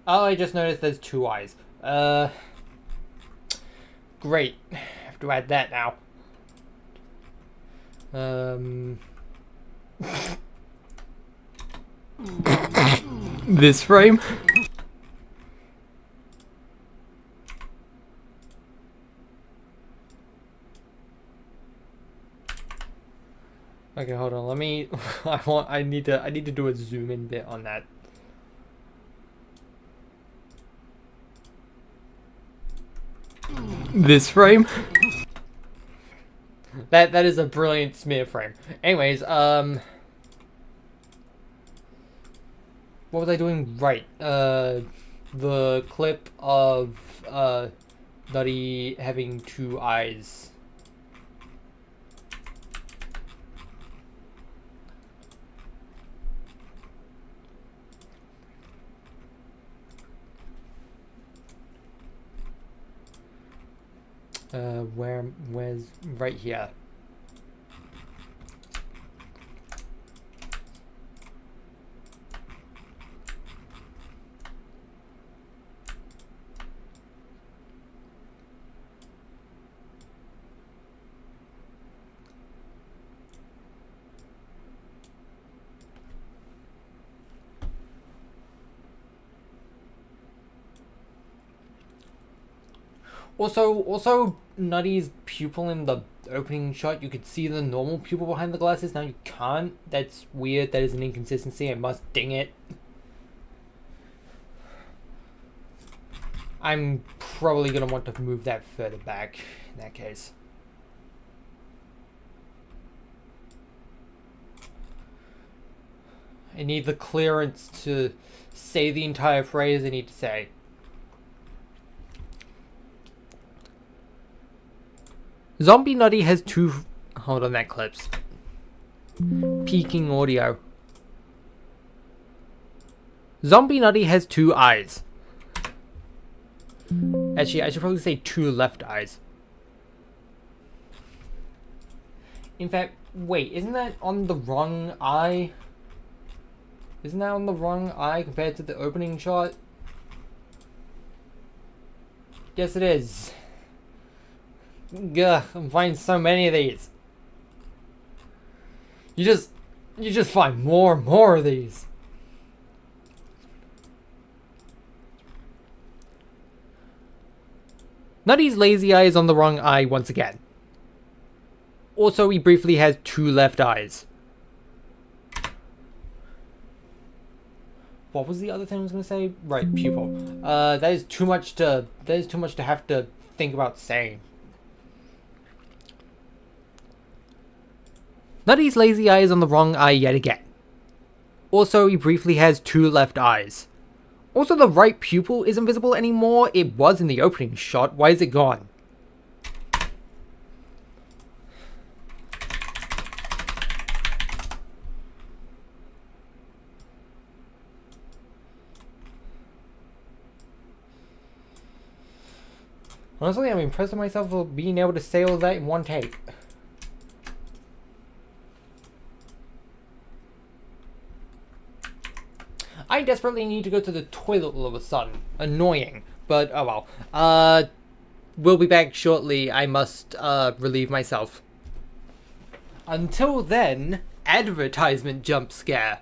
Oh, I just noticed there's 2 eyes. Great. I have to add that now. This frame? Okay, hold on. Let me. I need to do a zoom in bit on that. This frame? That is a brilliant smear frame. Anyways, what was I doing right? The clip of Nutty having 2 eyes. Where's right here? Also, Nutty's pupil in the opening shot, you could see the normal pupil behind the glasses. Now you can't. That's weird. That is an inconsistency. I must ding it. I'm probably gonna want to move that further back in that case. I need the clearance to say the entire phrase I need to say. Zombie Nutty has 2... Hold on, that clips. Peaking audio. Zombie Nutty has 2 eyes. Actually, I should probably say 2 left eyes. In fact, wait, isn't that on the wrong eye? Isn't that on the wrong eye compared to the opening shot? Yes, it is. Gah, I'm finding so many of these. You just find more and more of these. Nutty's lazy eye is on the wrong eye once again. Also, he briefly has 2 left eyes. What was the other thing I was gonna say? Right, pupil. That is too much to have to think about saying. Nutty's lazy eye is on the wrong eye yet again. Also, he briefly has 2 left eyes. Also, the right pupil isn't visible anymore. It was in the opening shot. Why is it gone? Honestly, I'm impressed with myself for being able to say all that in one take. I desperately need to go to the toilet all of a sudden. Annoying, but oh well. We'll be back shortly. I must relieve myself. Until then, advertisement jump scare.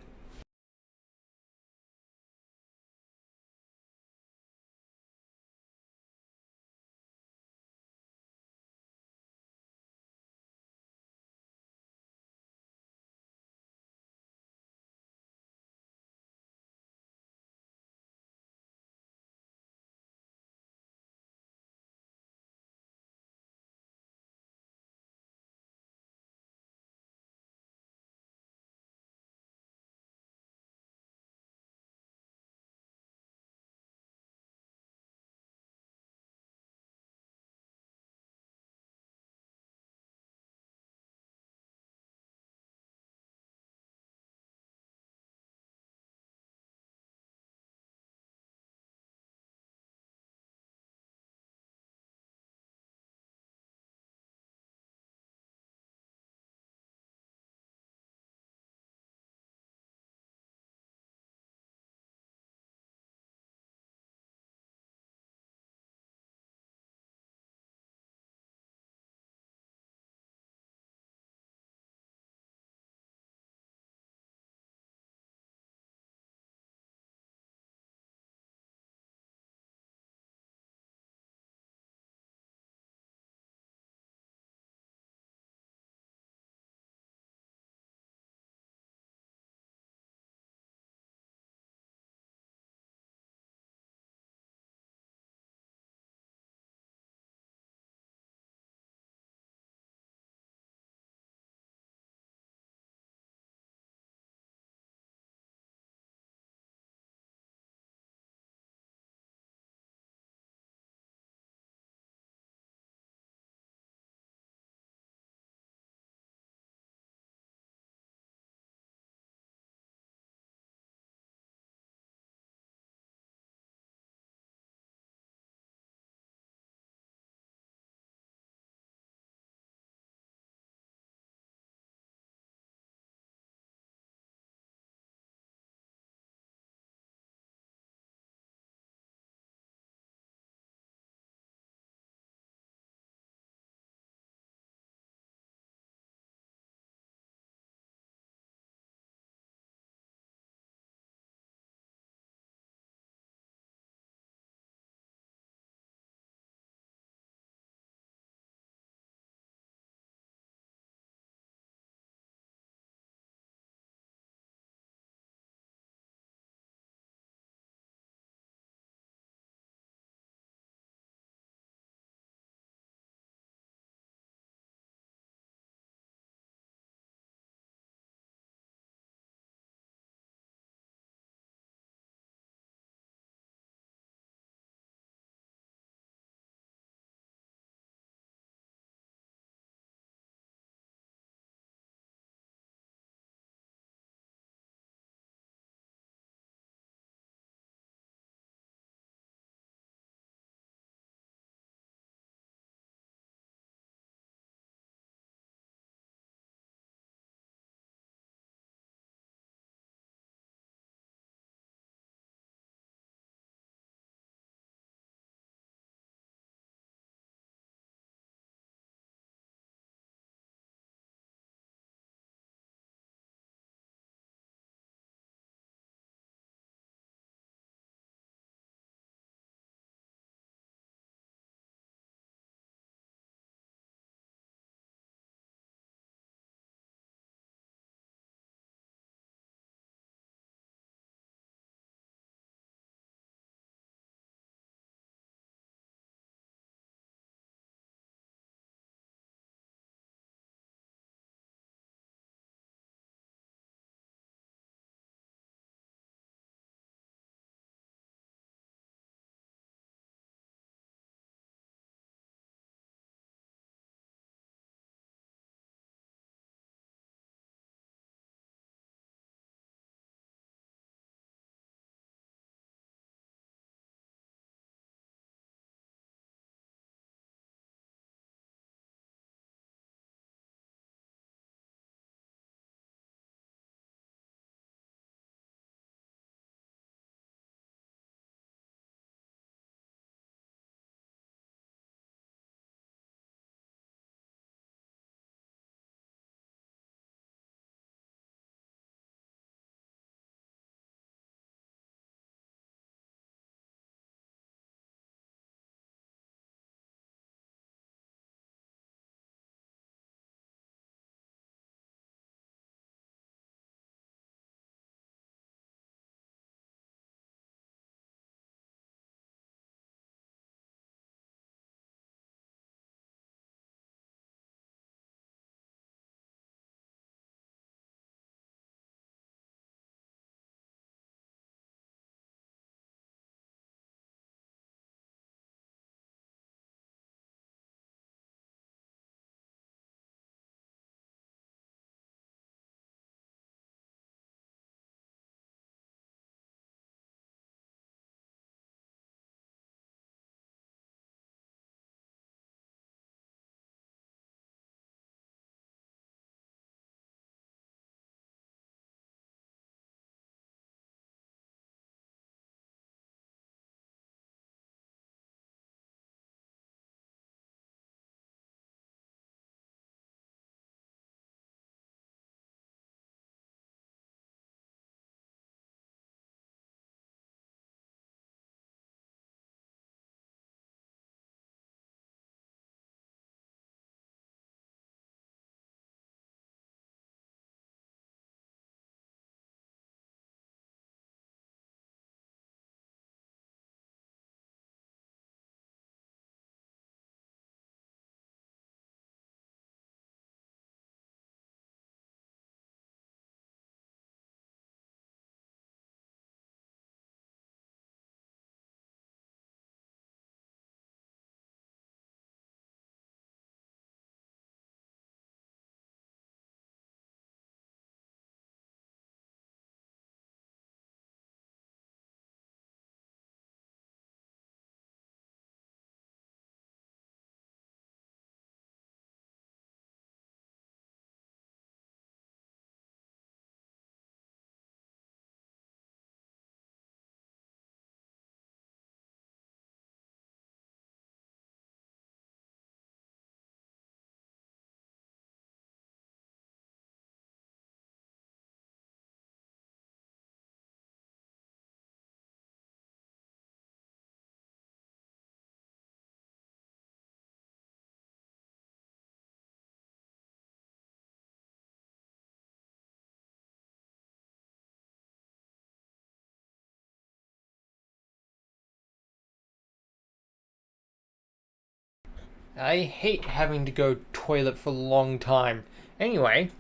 I hate having to go toilet for a long time. Anyway.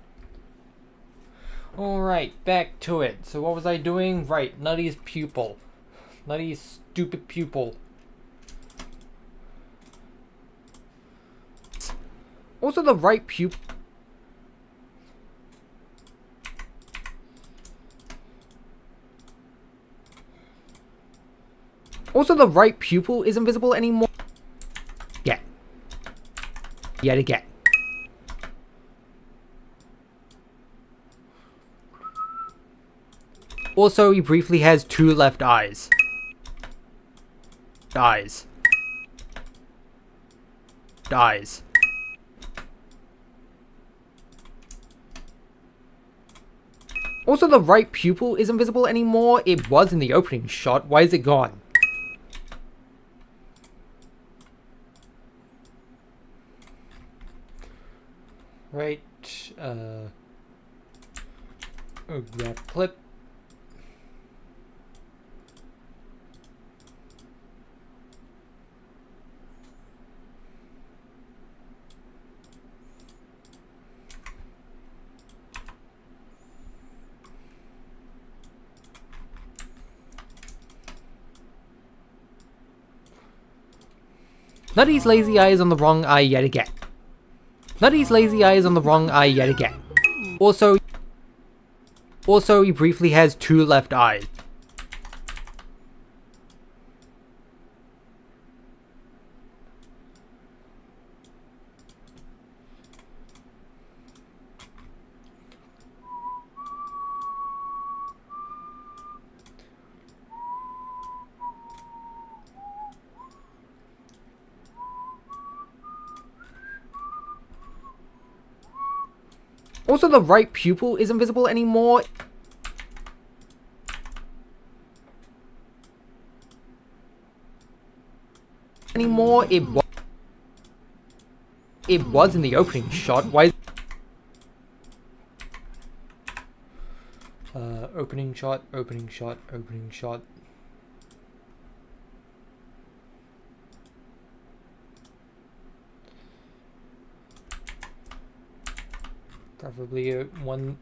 Alright, back to it. So what was I doing? Right, Nutty's pupil. Nutty's stupid pupil. Also the right pupil. Also the right pupil isn't visible anymore. Yet again. Also, he briefly has 2 left eyes. Eyes. Also, the right pupil isn't visible anymore. It was in the opening shot. Why is it gone? Right. Grab clip. Nutty's lazy eye is on the wrong eye yet again. Nutty's lazy eye is on the wrong eye yet again. Also, he briefly has 2 left eyes. Also, the right pupil isn't visible anymore. It was in the opening shot. Why? Opening shot.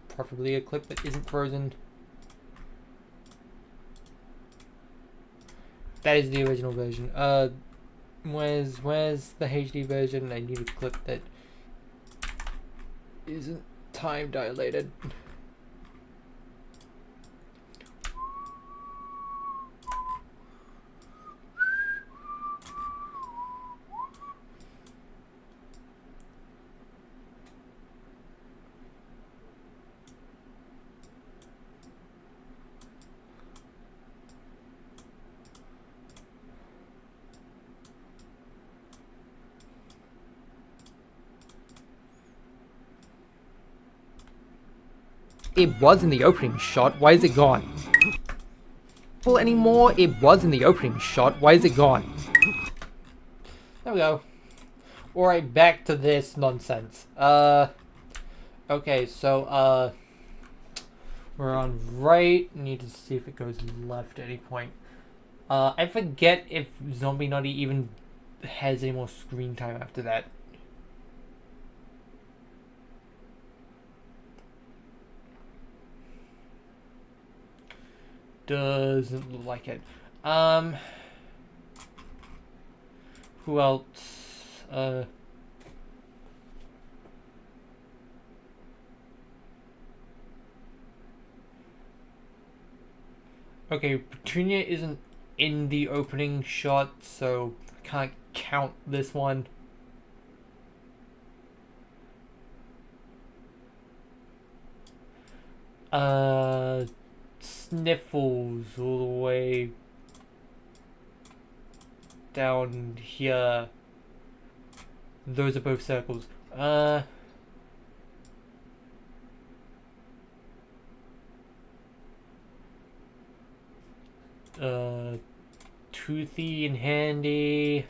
Preferably a clip that isn't frozen. That is the original version. Where's the HD version? I need a clip that isn't time dilated. It was in the opening shot. Why is it gone? Anymore? It was in the opening shot. Why is it gone? There we go. Alright, back to this nonsense. Okay, so, we're on right. Need to see if it goes left at any point. I forget if Zombie Nutty even has any more screen time after that. Doesn't look like it. Who else? Okay, Petunia isn't in the opening shot, so I can't count this one. Sniffles all the way down here. Those are both circles. Toothy and Handy.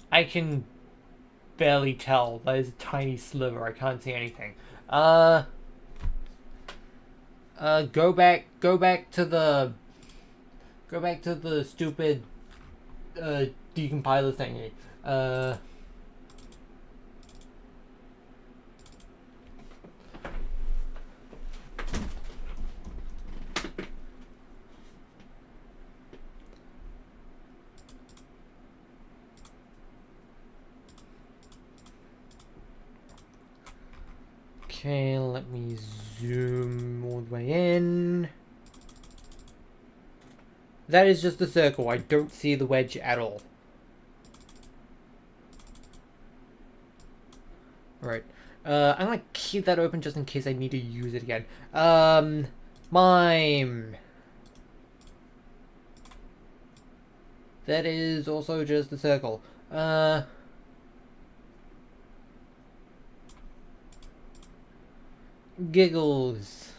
I can barely tell. That is a tiny sliver. I can't see anything. Go back to the Go back to the stupid decompiler thingy. Okay, let me zoom all the way in. That is just a circle. I don't see the wedge at all. Right. I'm gonna keep that open just in case I need to use it again. Mime. That is also just a circle. Giggles.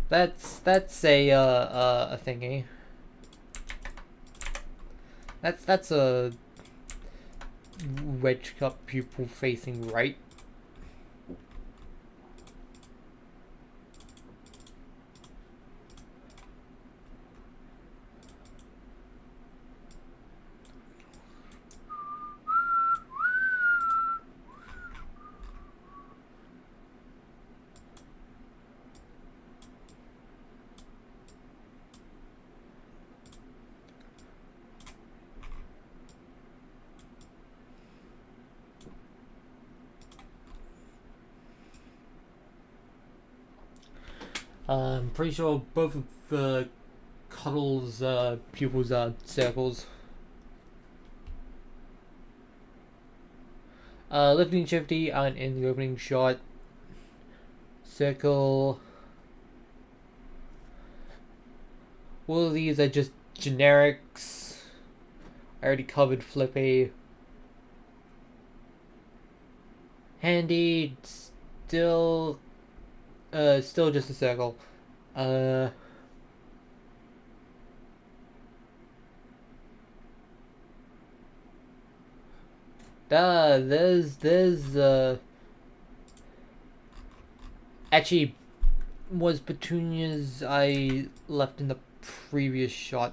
That's a thingy. That's a wedge cup pupil facing right. I'm pretty sure both of the Cuddle's pupils are circles. Lifting Shifty aren't in the opening shot. Circle. All of these are just generics. I already covered Flippy. Handy, still just a circle. There's actually was Petunia's I left in the previous shot.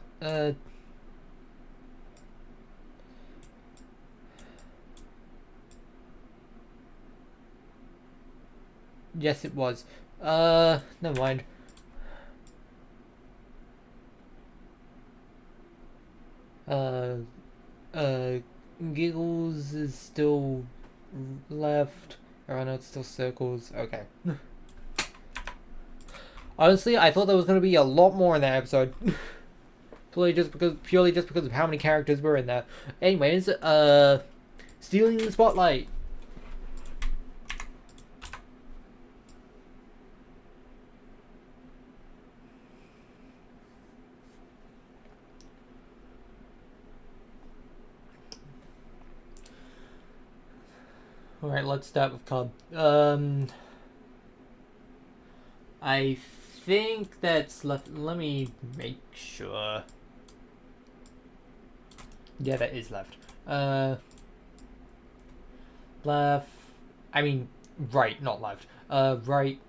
Yes, it was. Never mind. Giggles is still left. Oh no, it's still circles. Okay. Honestly, I thought there was gonna be a lot more in that episode. purely just because of how many characters were in there. Anyways, stealing the spotlight. Alright, let's start with Cub. I think that's left. Let me make sure. Yeah, that is left. Left. I mean, right, not left. Right.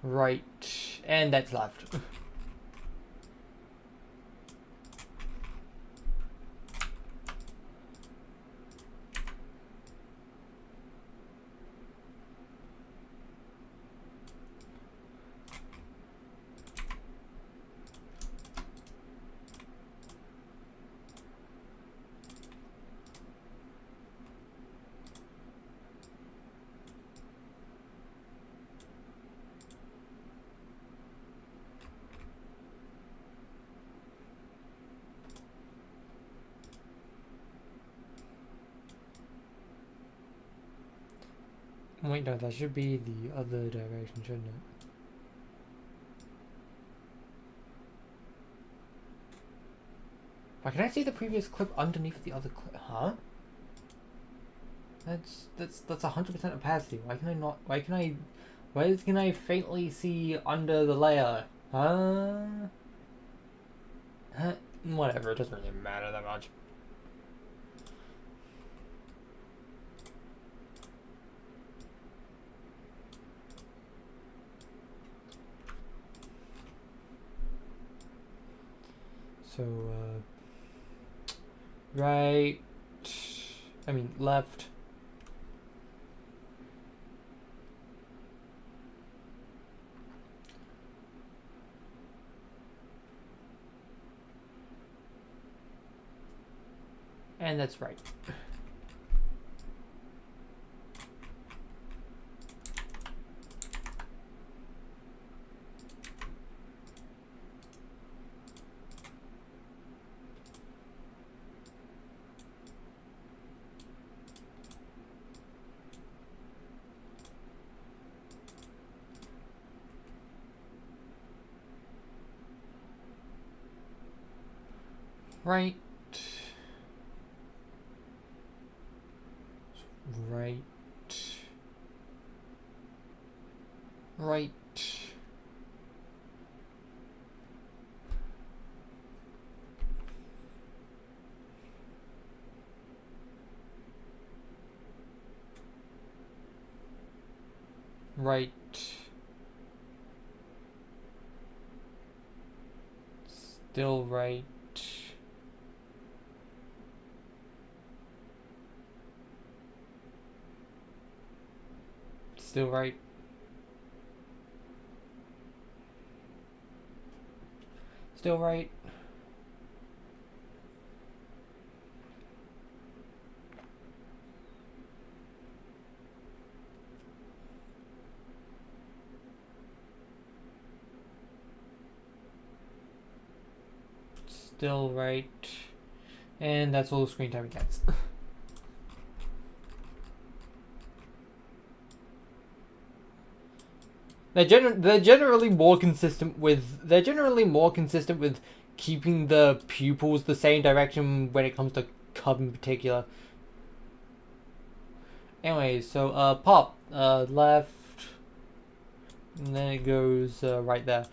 Right. And that's left. Wait, no, that should be the other direction, shouldn't it? Why can I see the previous clip underneath the other clip? Huh? That's 100% opacity. Why can I not? Why can I faintly see under the layer? Huh? Whatever. It doesn't really matter that much. So, right, left. And that's right. Right. Right. Right. Right. Still right. Still right. Still right. Still right. And that's all the screen time it gets. They're generally more consistent with keeping the pupils the same direction when it comes to cub in particular. Anyway, so pop left, and then it goes right there.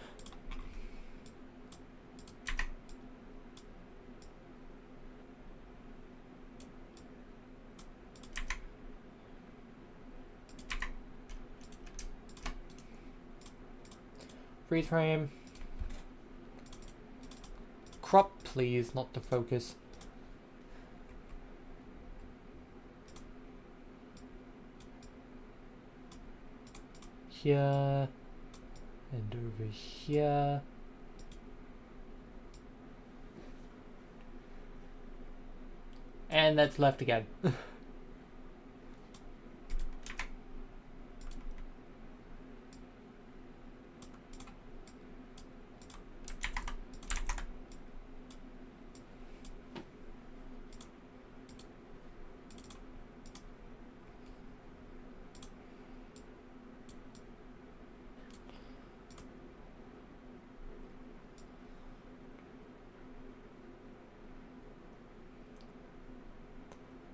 Freeze frame. Crop, please, not to focus. Here and over here. And that's left again.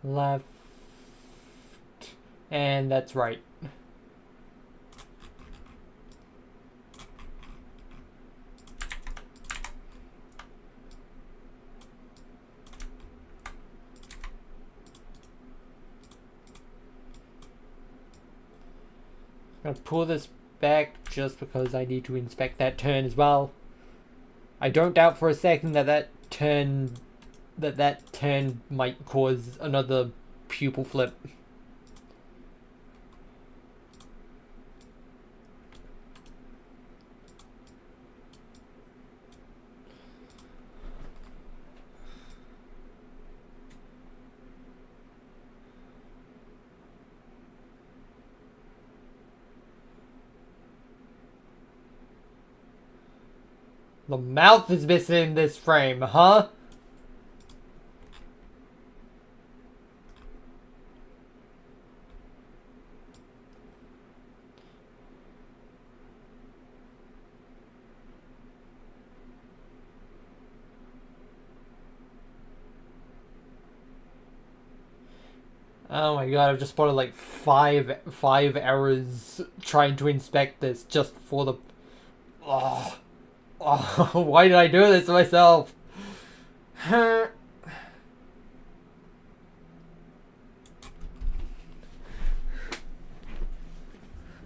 Left, and that's right. I'm gonna pull this back just because I need to inspect that turn as well. I don't doubt for a second that turn might cause another pupil flip. The mouth is missing in this frame, huh? Oh my god, I've just spotted like five errors trying to inspect this just for the... Oh, why did I do this to myself?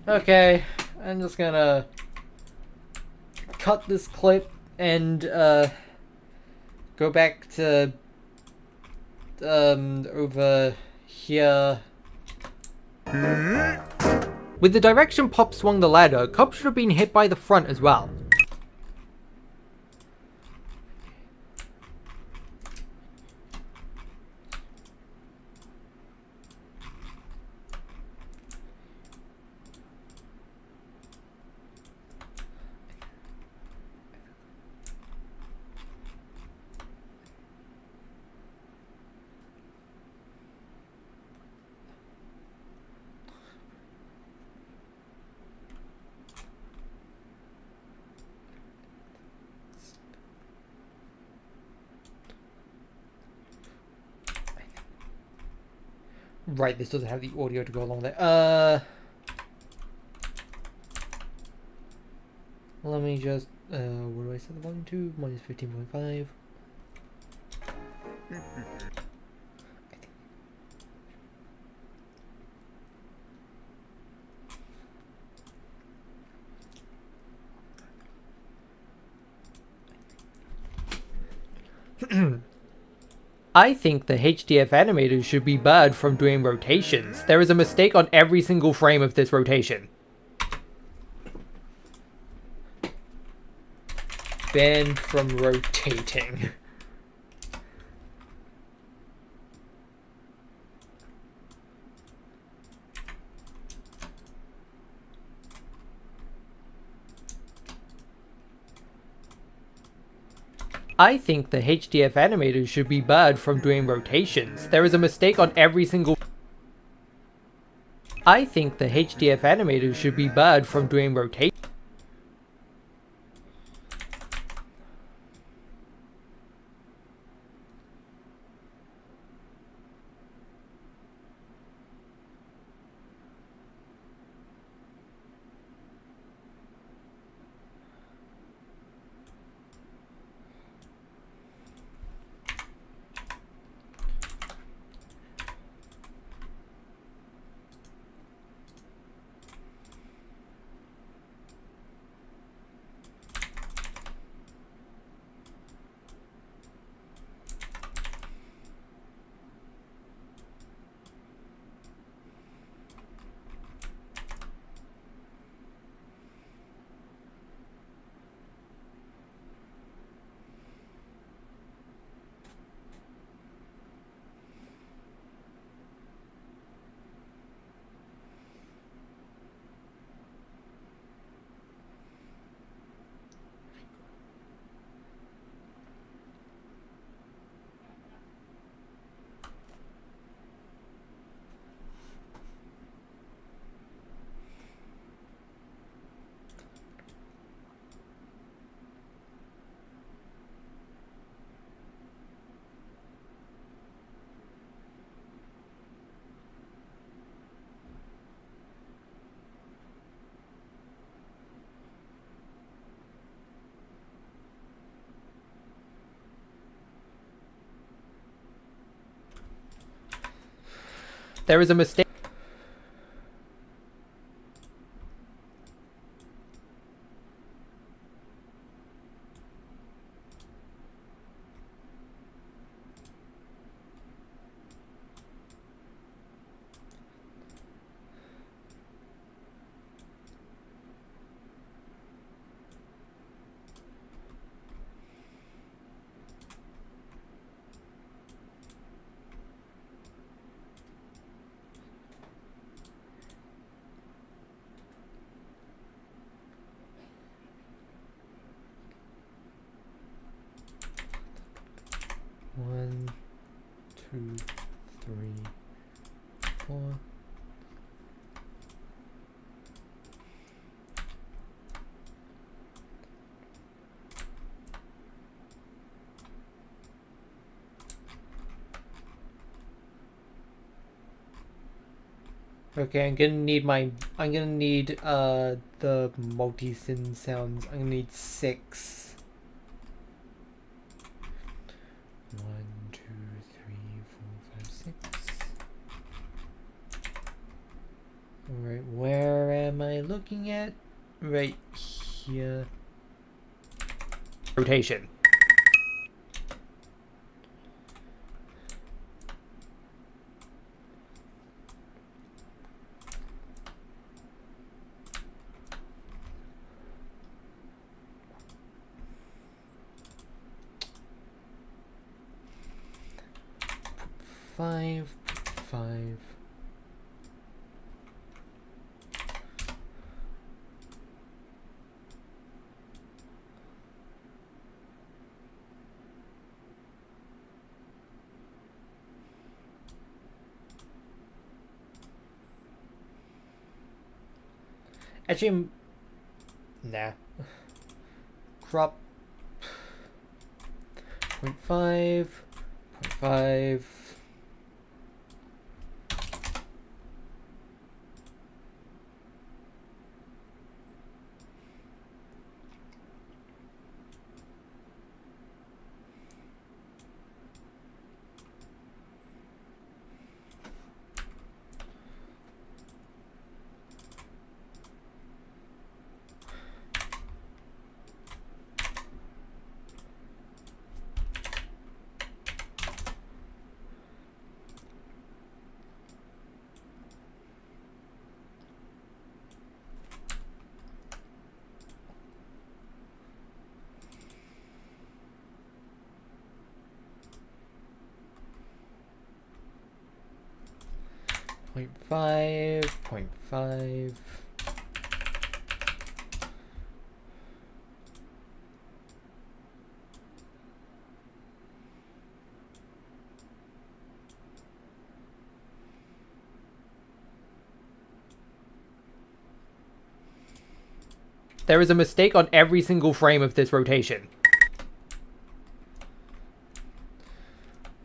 Okay, I'm just gonna cut this clip and go back to over here. With the direction Pop swung the ladder, Cobb should have been hit by the front as well. Right, this doesn't have the audio to go along there. Let me just, what do I set the volume to? Minus 15.5. I think the HDF animators should be barred from doing rotations. There is a mistake on every single frame of this rotation. Banned from rotating. I think the HDF animators should be barred from doing rotations. There is a mistake on every single... I think the HDF animators should be barred from doing rotations. There is a mistake. One, two, three, four. Okay, I'm gonna need the multi-sin sounds. I'm gonna need 6. 1, 2, 3, 4, 5, 6. Alright, where am I looking at? Right here. Rotation. 0.5, 0.5. Actually, nah. Crop 0.5, 0.5. Point 0.5, 0.5. There is a mistake on every single frame of this rotation.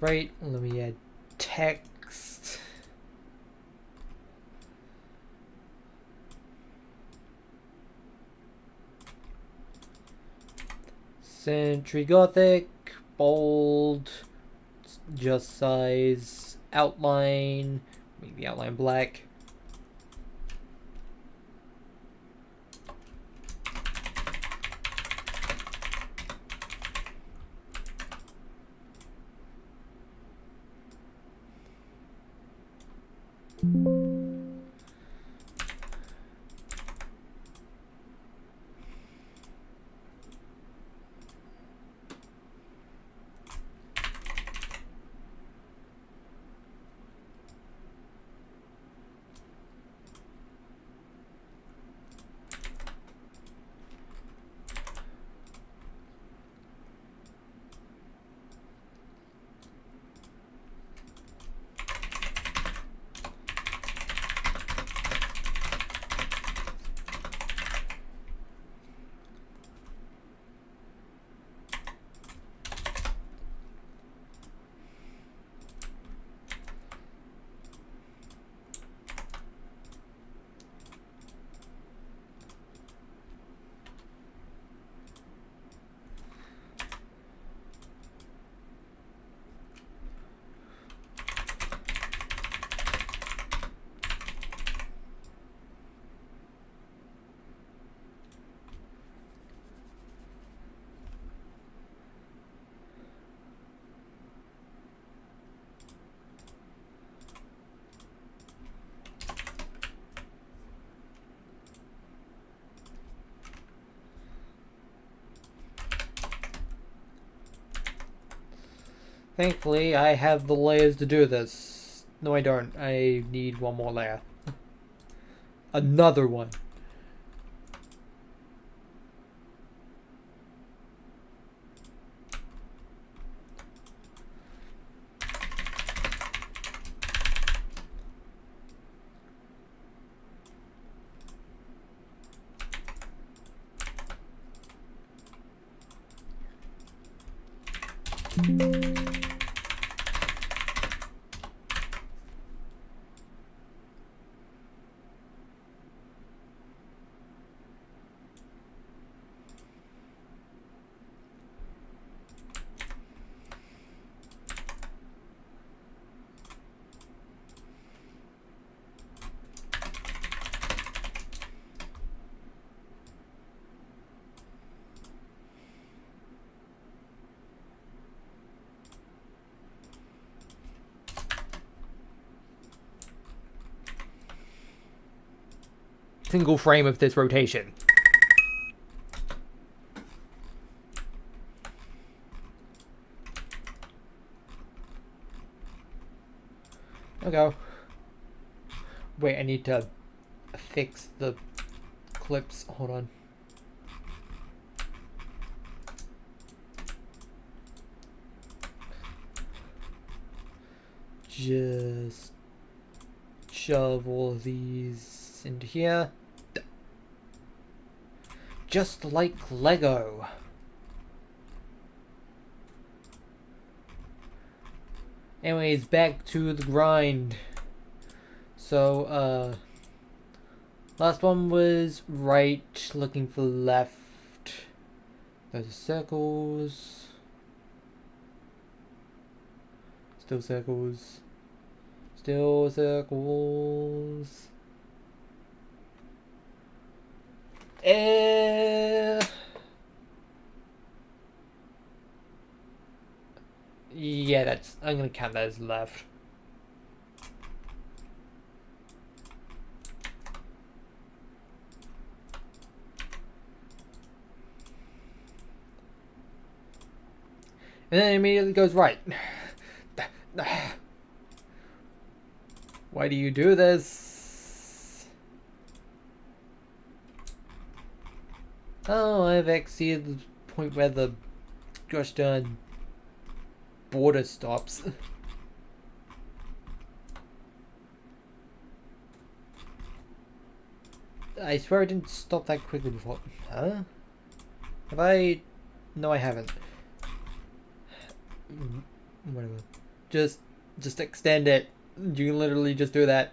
Right, let me add text. Century Gothic, bold, just size, outline, make the outline black. Thankfully, I have the layers to do this. No, I don't. I need one more layer. Another one. Single frame of this rotation. There we go. Wait, I need to fix the clips. Hold on. Just shove all of these into here. Just like Lego. Anyways, back to the grind. So, last one was right, looking for left. Those are circles. Still circles. Still circles. Yeah, that's. I'm gonna count that as left. And then it immediately goes right. Why do you do this? Oh, I've exceeded the point where the gosh darn border stops. I swear I didn't stop that quickly before. Huh? Have I? No, I haven't. Whatever. Just extend it. You can literally just do that.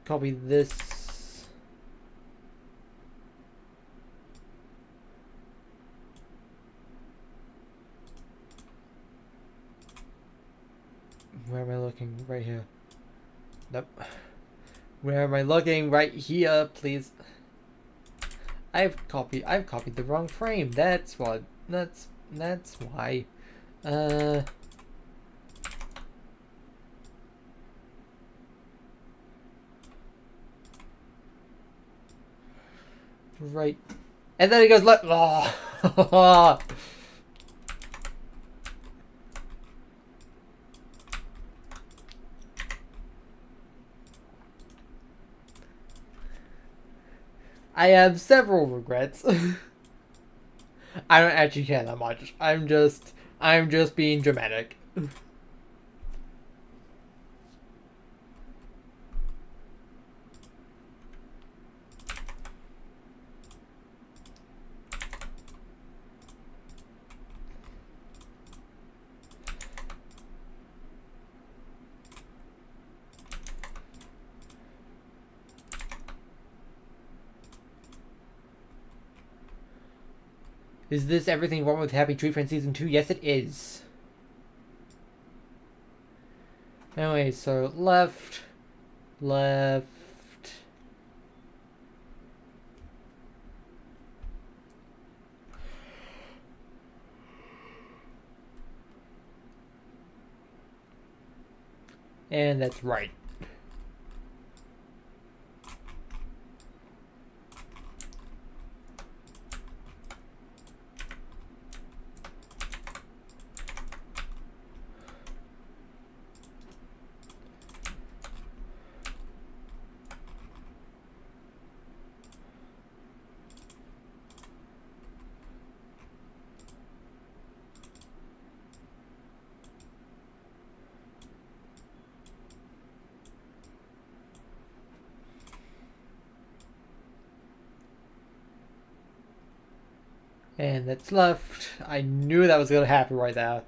Copy this. Where am I looking? Right here. Nope. Where am I looking? Right here, please. I've copied the wrong frame. That's what. That's why. Right. And then he goes left. Oh. I have several regrets. I don't actually care that much. I'm just being dramatic. Is this everything wrong with Happy Tree Friend Season 2? Yes, it is. Anyway, so left. And that's right. And that's left. I knew that was going to happen right there.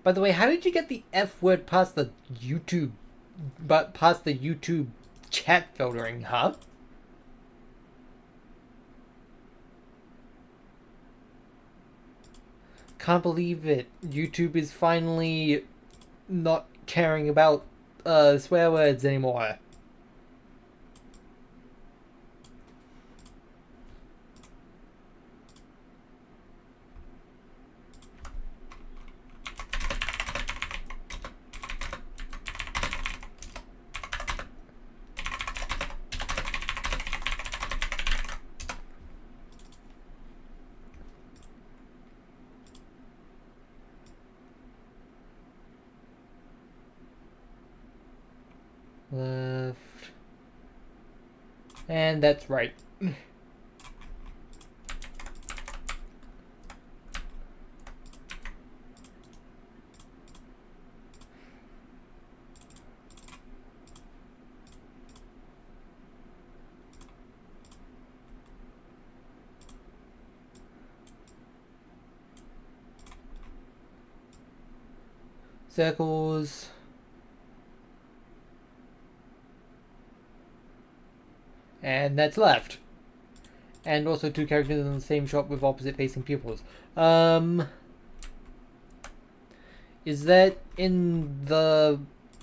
By the way, how did you get the F word past the YouTube, past the YouTube chat filtering, huh? Can't believe it. YouTube is finally not caring about swear words anymore. Left. And that's right. Circles. And that's left. And also two characters in the same shot with opposite facing pupils. Is that in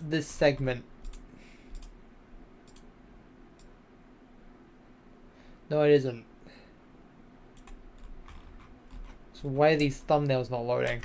this segment? No, it isn't. So why are these thumbnails not loading?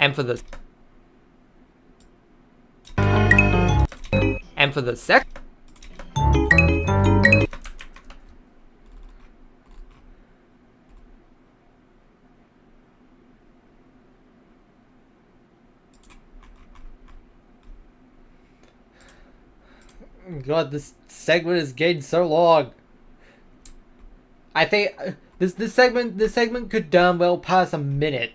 And for the sec. God, this segment is getting so long. I think this segment could damn well pass a minute.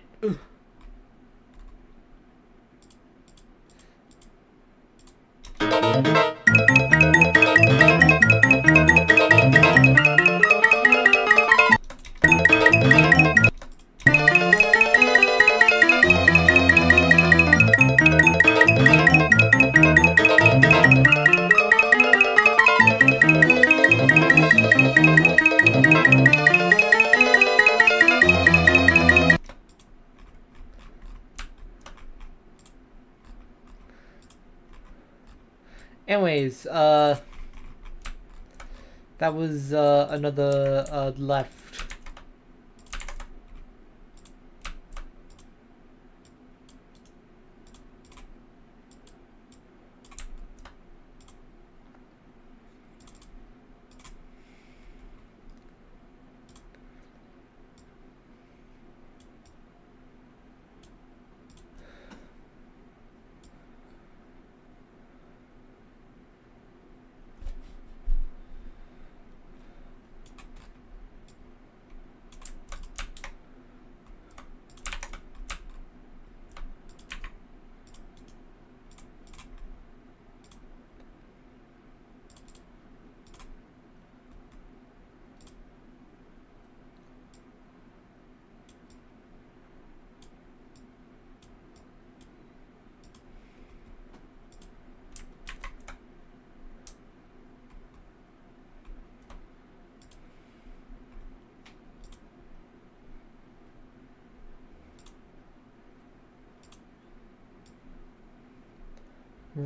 Anyways, that was another left.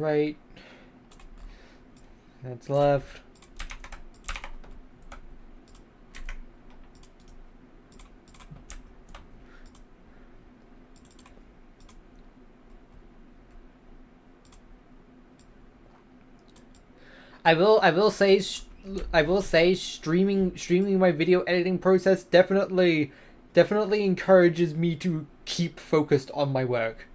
right. That's left. I will say streaming my video editing process definitely encourages me to keep focused on my work.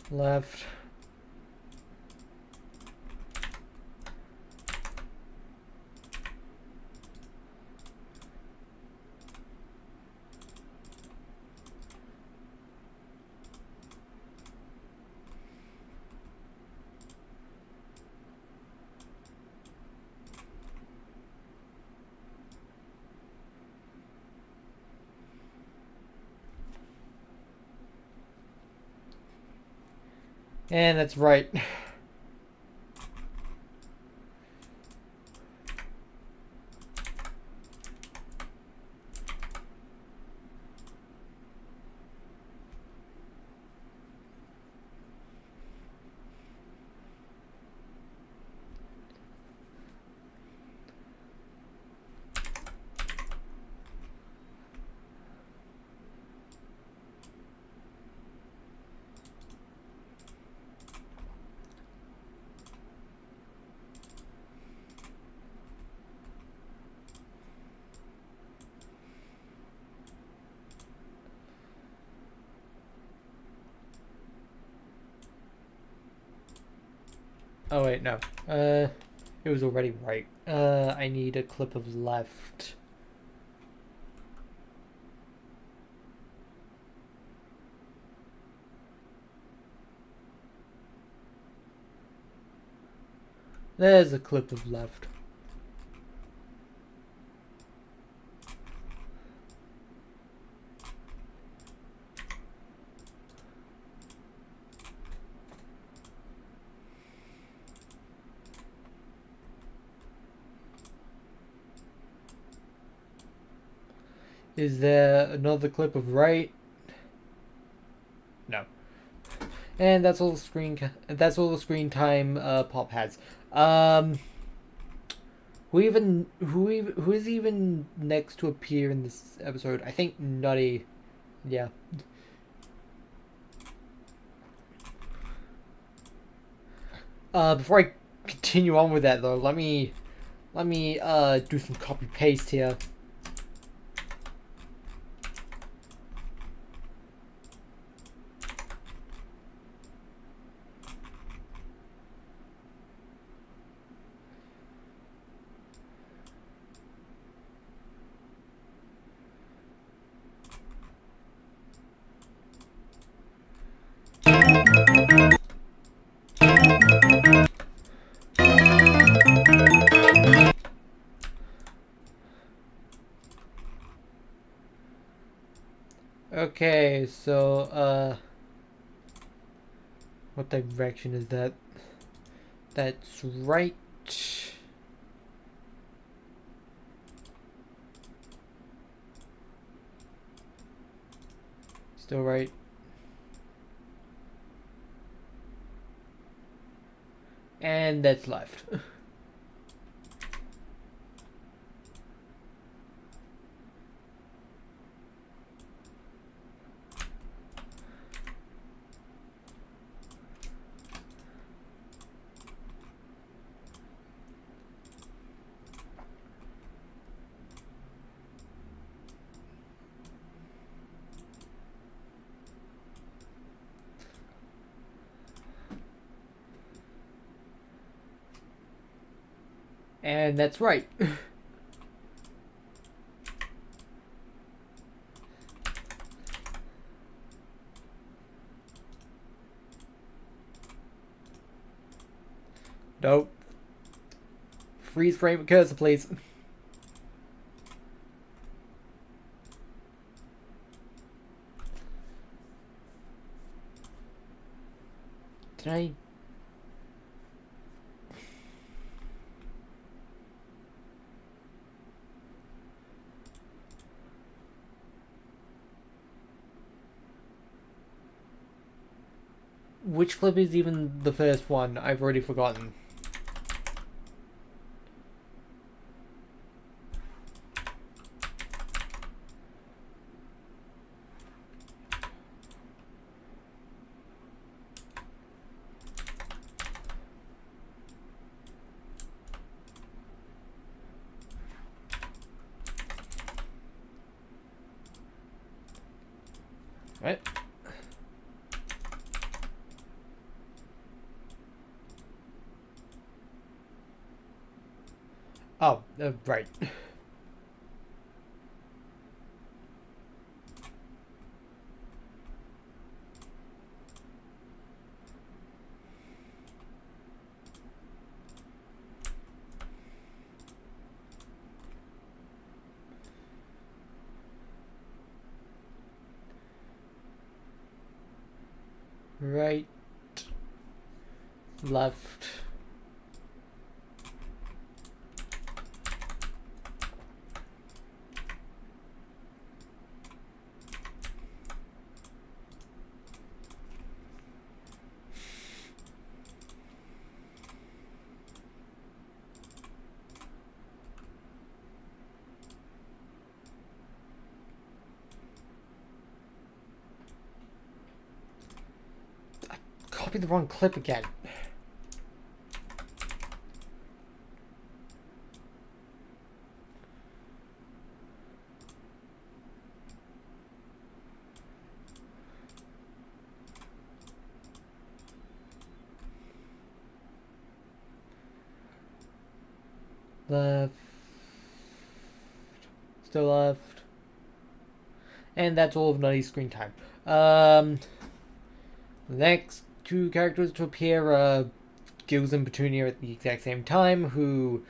Left. And that's right. Oh wait, no. It was already right. I need a clip of left. There's a clip of left. Is there another clip of right? No. And that's all the screen time Pop has. Who is even next to appear in this episode? I think Nutty. Yeah. Before I continue on with that though, let me do some copy paste here. Okay, so what direction is that? That's right. Still right. And that's left. And that's right. Nope. Freeze frame cursor, please. Did I... Which clip is even the first one? I've already forgotten. Right. Oh, right. Right. Left. Copy the wrong clip again. Left. Still left. And that's all of Nutty's screen time. The next two characters to appear are Gills and Petunia at the exact same time, who...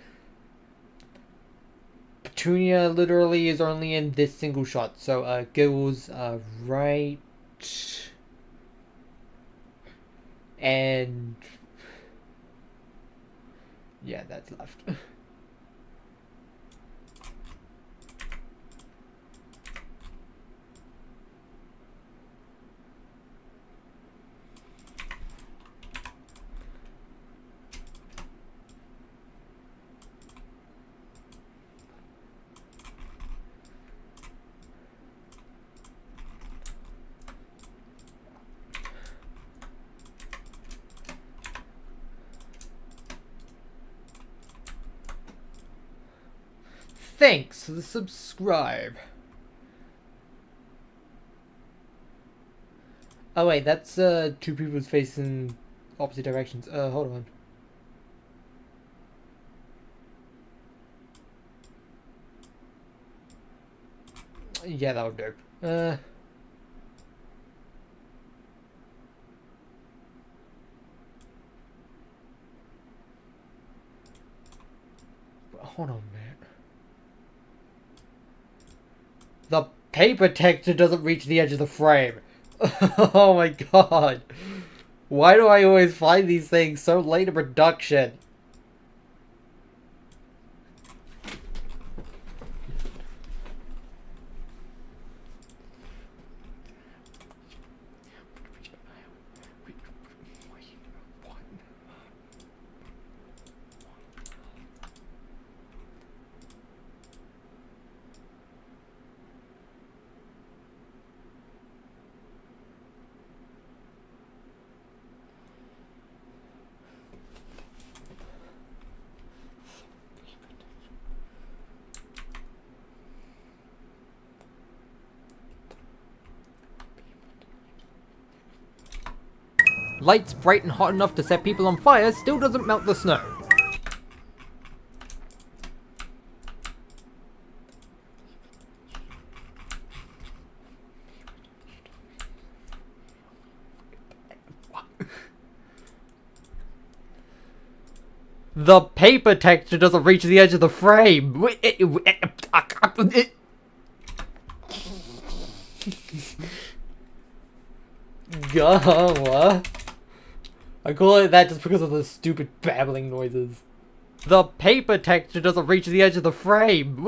Petunia literally is only in this single shot. So, Gills, right... And... Yeah, that's left. Thanks for the subscribe. Oh wait, that's two people facing opposite directions. Hold on. Yeah, that would do. Hold on, man. The paper texture doesn't reach the edge of the frame. Oh my god. Why do I always find these things so late in production? Lights bright and hot enough to set people on fire still doesn't melt the snow. The paper texture doesn't reach the edge of the frame. What? I call it that just because of the stupid babbling noises. The paper texture doesn't reach the edge of the frame.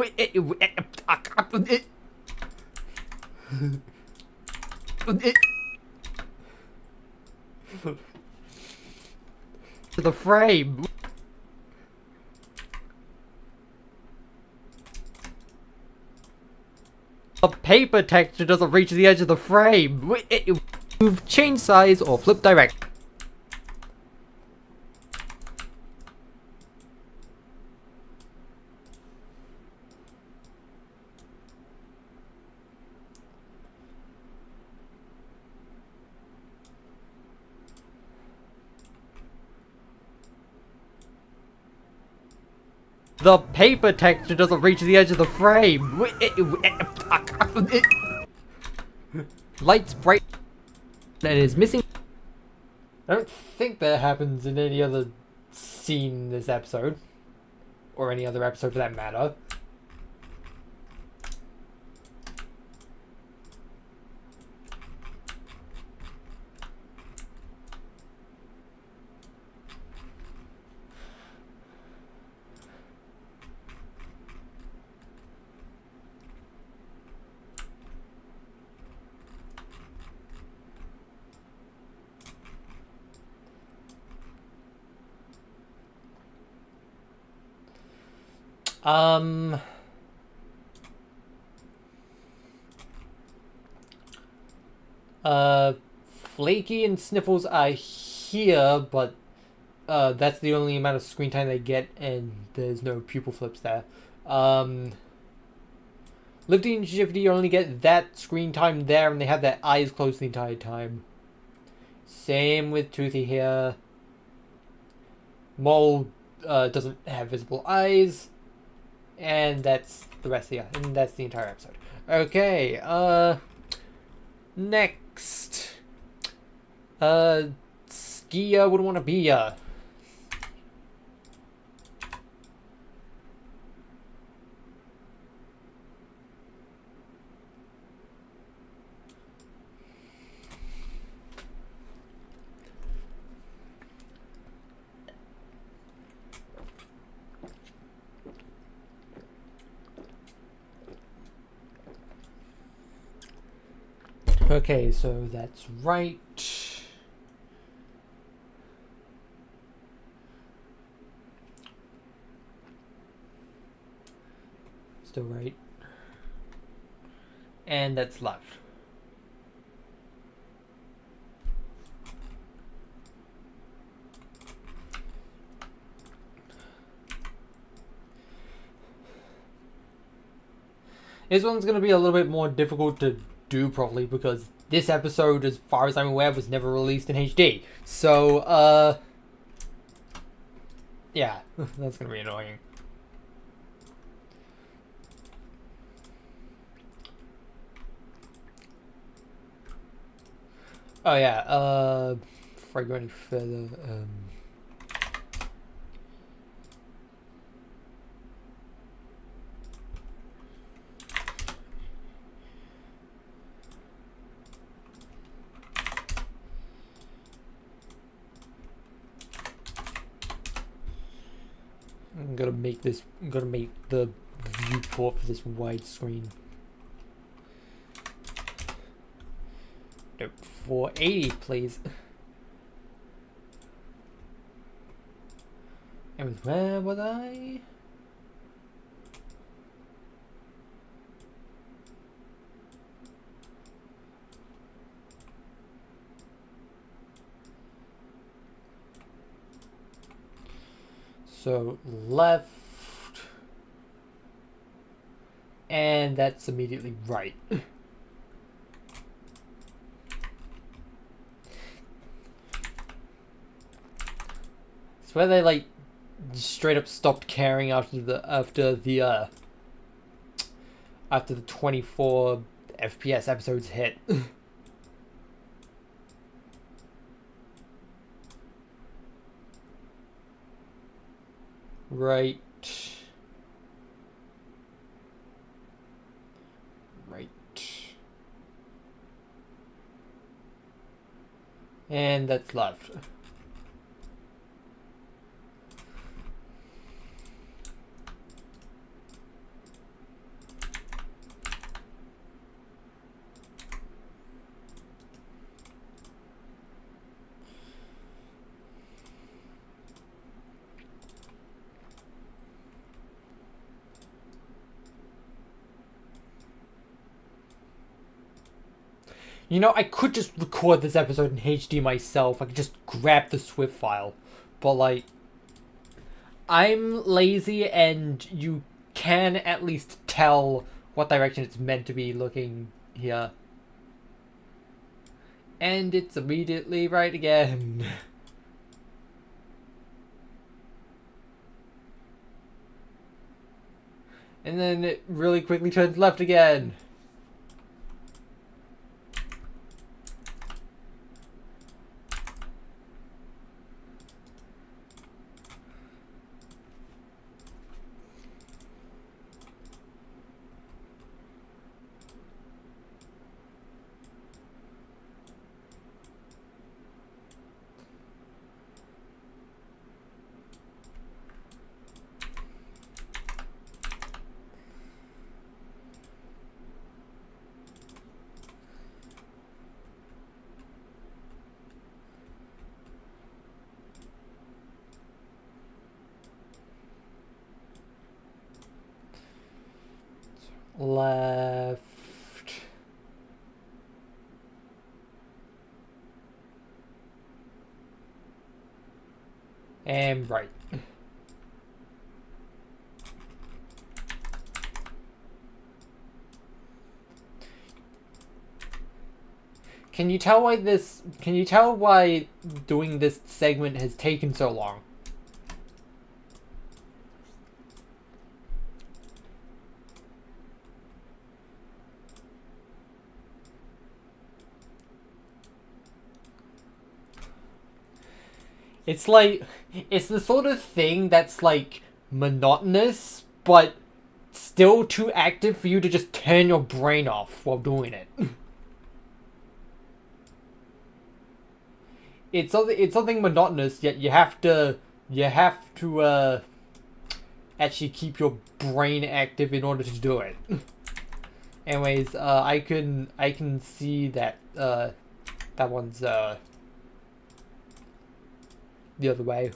The frame. The paper texture doesn't reach the edge of the frame. Move, change size, or flip direct. The paper texture doesn't reach the edge of the frame. Lights bright and is missing. I don't think that happens in any other scene in this episode. Or any other episode for that matter. Flaky and Sniffles are here, but that's the only amount of screen time they get, and there's no pupil flips there. Lifty and Shifty only get that screen time there, and they have their eyes closed the entire time. Same with Toothy here. Mole doesn't have visible eyes. And that's the rest of and that's the entire episode. Okay, next. Skia would want to be Okay, so that's right. Still right. And that's left. This one's going to be a little bit more difficult to do properly because this episode, as far as I'm aware, was never released in HD. So, yeah, that's going to be annoying. Oh yeah, before I go any further, I'm gonna make the viewport for this widescreen. Nope, 480, please. And where was I? So left, and that's immediately right. It's where they like straight up stopped caring after the 24 FPS episodes hit. Right. Right. And that's left. You know, I could just record this episode in HD myself. I could just grab the Swift file. But, like, I'm lazy and you can at least tell what direction it's meant to be looking here. And it's immediately right again. And then it really quickly turns left again. Left. And right. Can you tell why doing this segment has taken so long? It's like, it's the sort of thing that's like monotonous, but still too active for you to just turn your brain off while doing it. It's something monotonous, yet you have to actually keep your brain active in order to do it. Anyways, I can see that that one's the other way.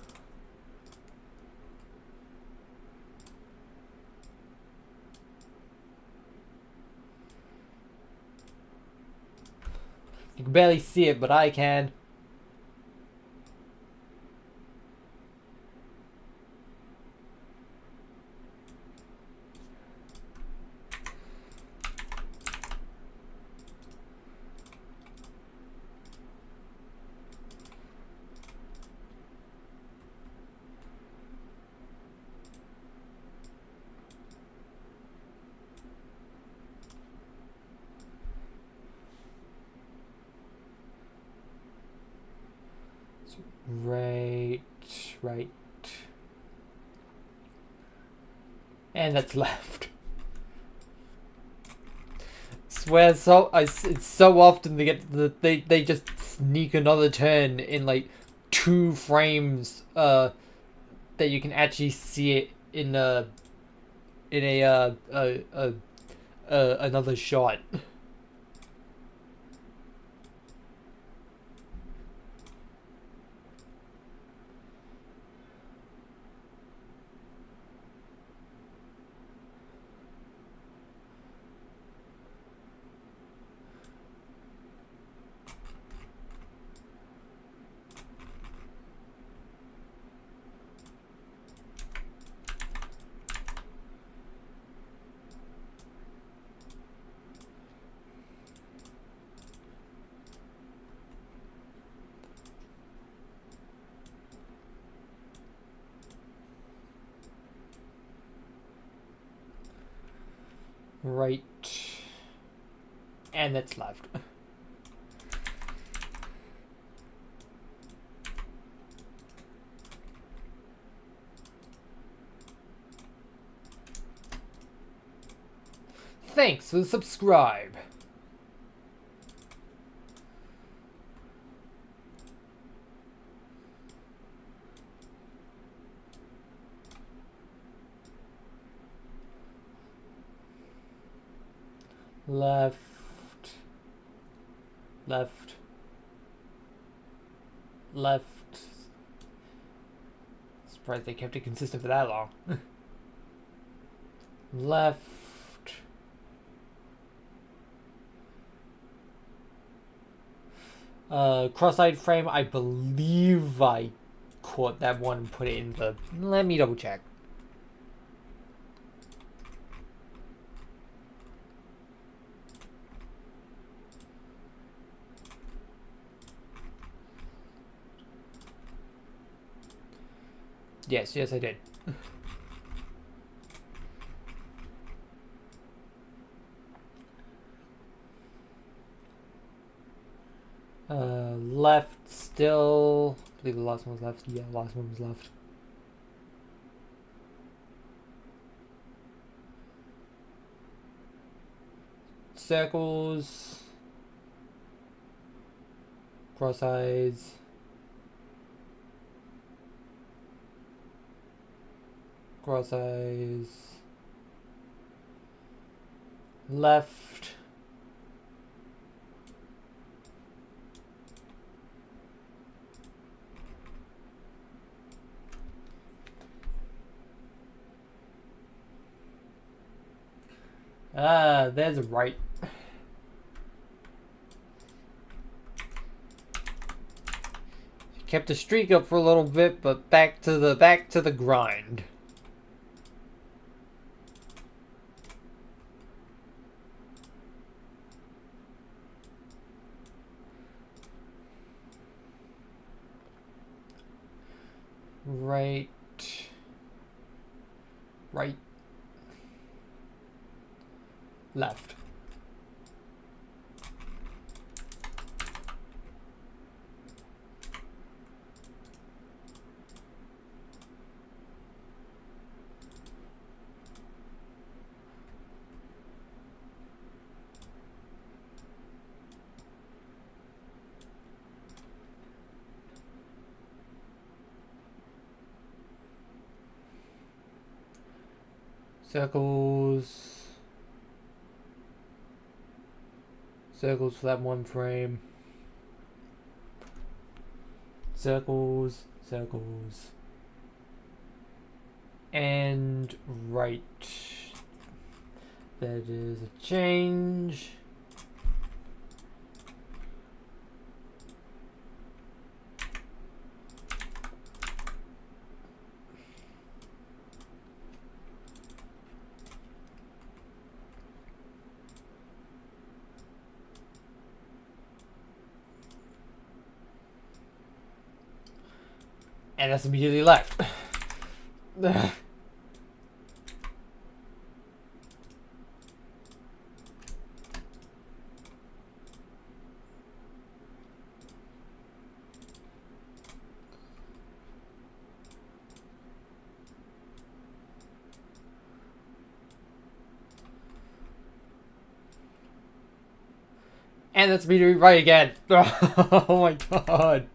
You can barely see it, but I can. Right, right. And that's left. Swear, it's so often they just sneak another turn in like 2 frames that you can actually see it in a another shot. Right. And that's left. thanks for the subscribe. Left. Left. Left. Surprised they kept it consistent for that long. Left. Cross-eyed frame, I believe I caught that one and put it in the... Let me double check. Yes, I did. Left still. I believe the last one was left. Yeah, the last one was left. Circles. Cross eyes. Cross eyes. Left. There's a right. Kept the streak up for a little bit, but back to the grind. Right. Right. Left. Circles. Circles for that one frame. Circles, circles. And right. That is a change. And that's immediately left. And that's immediately right again. Oh my god.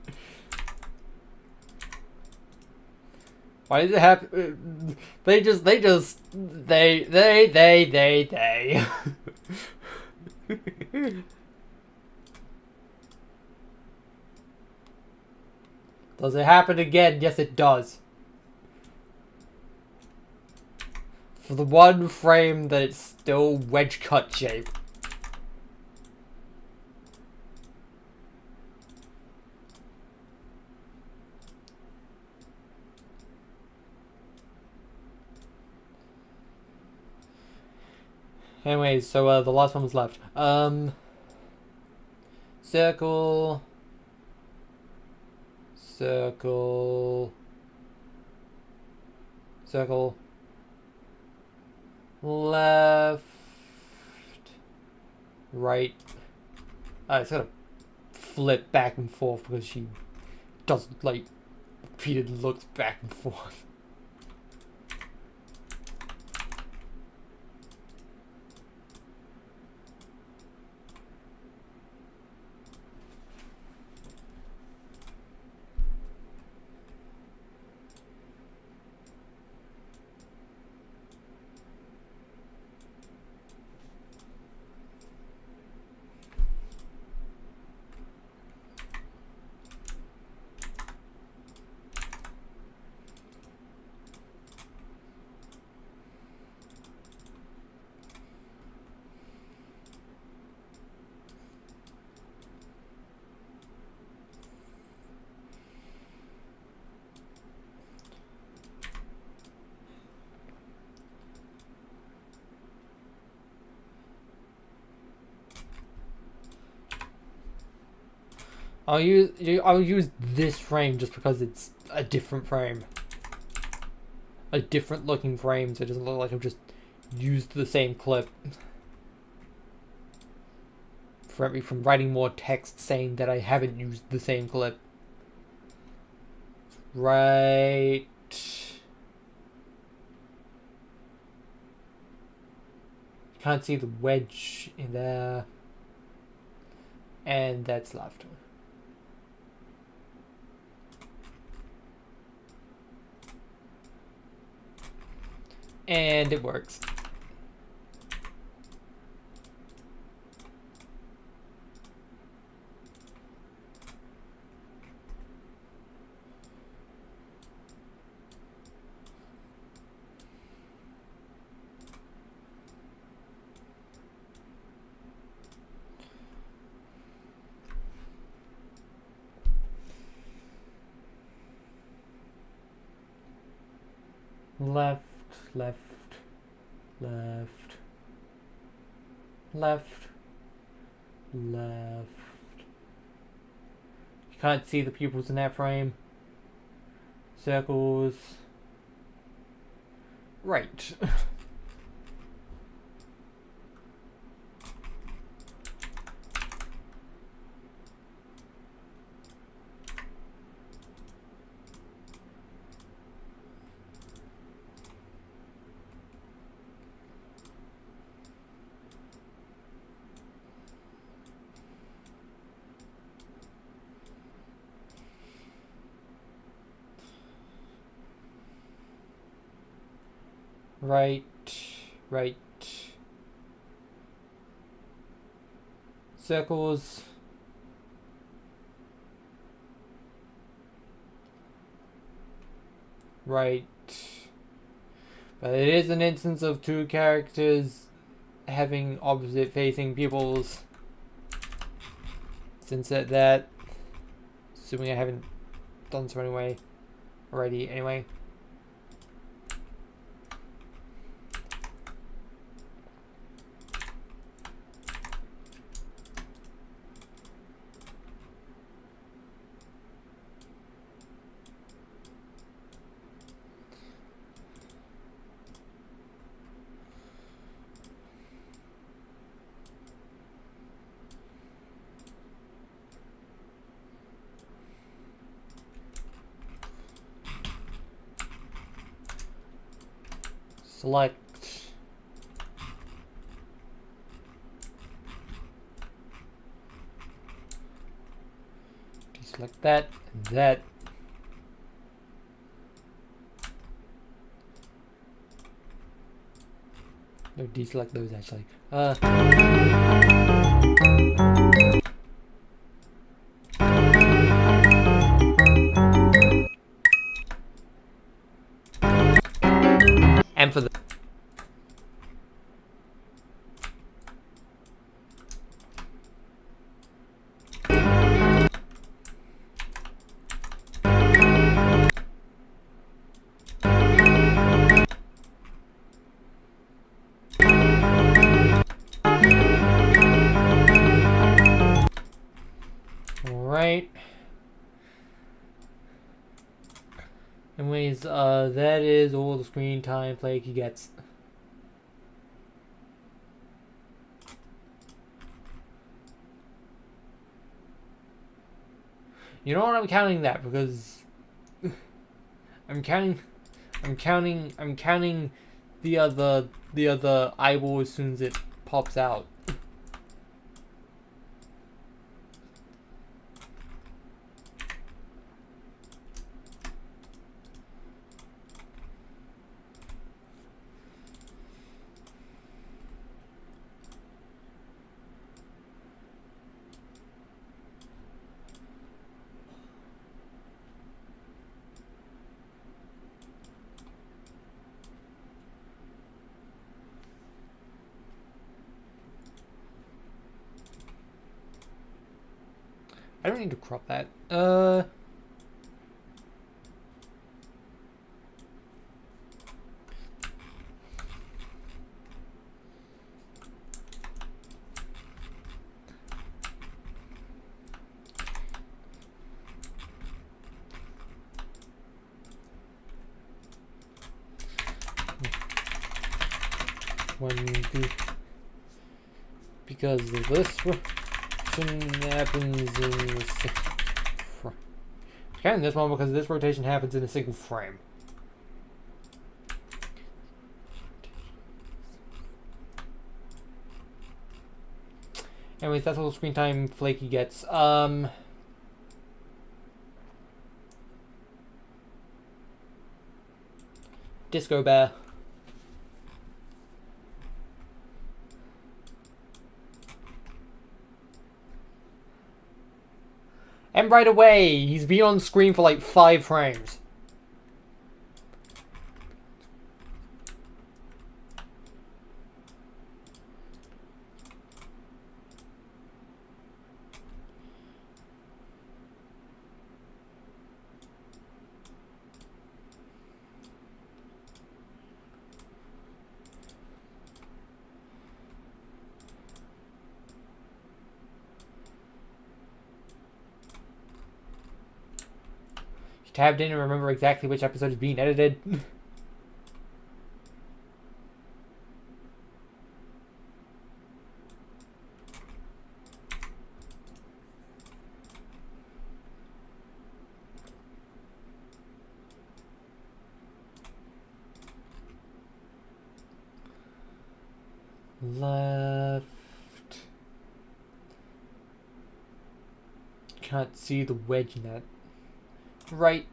Why did it happen? They. Does it happen again? Yes, it does. For the one frame that it's still wedge cut shape. Anyways, so the last one was left. Circle. Circle. Circle. Left. Right. It's gonna flip back and forth because she doesn't like repeated looks back and forth. I'll use this frame just because it's a different frame. A different looking frame, so it doesn't look like I've just used the same clip. Prevent me from writing more text saying that I haven't used the same clip. Right. Can't see the wedge in there. And that's left. And it works. Left, left, left, left, left. You can't see the pupils in that frame. Circles. Right. Right, right. Circles. Right. But it is an instance of two characters having opposite facing pupils. Since that, assuming I haven't done so anyway. Select. Deselect that and that. No, deselect those actually. And for the Alright. Anyways, that is all the screen time Flaky gets. You know what, I'm counting that because I'm counting the other eyeball as soon as it pops out. I don't need to crop that. when the because of this rotation happens in in this one because this rotation happens in a single frame. Anyways, that's all the screen time Flaky gets. Disco Bear. And right away, he's been on screen for like 5 frames. Tabbed in and remember exactly which episode is being edited. Left. Can't see the wedge in that. Right.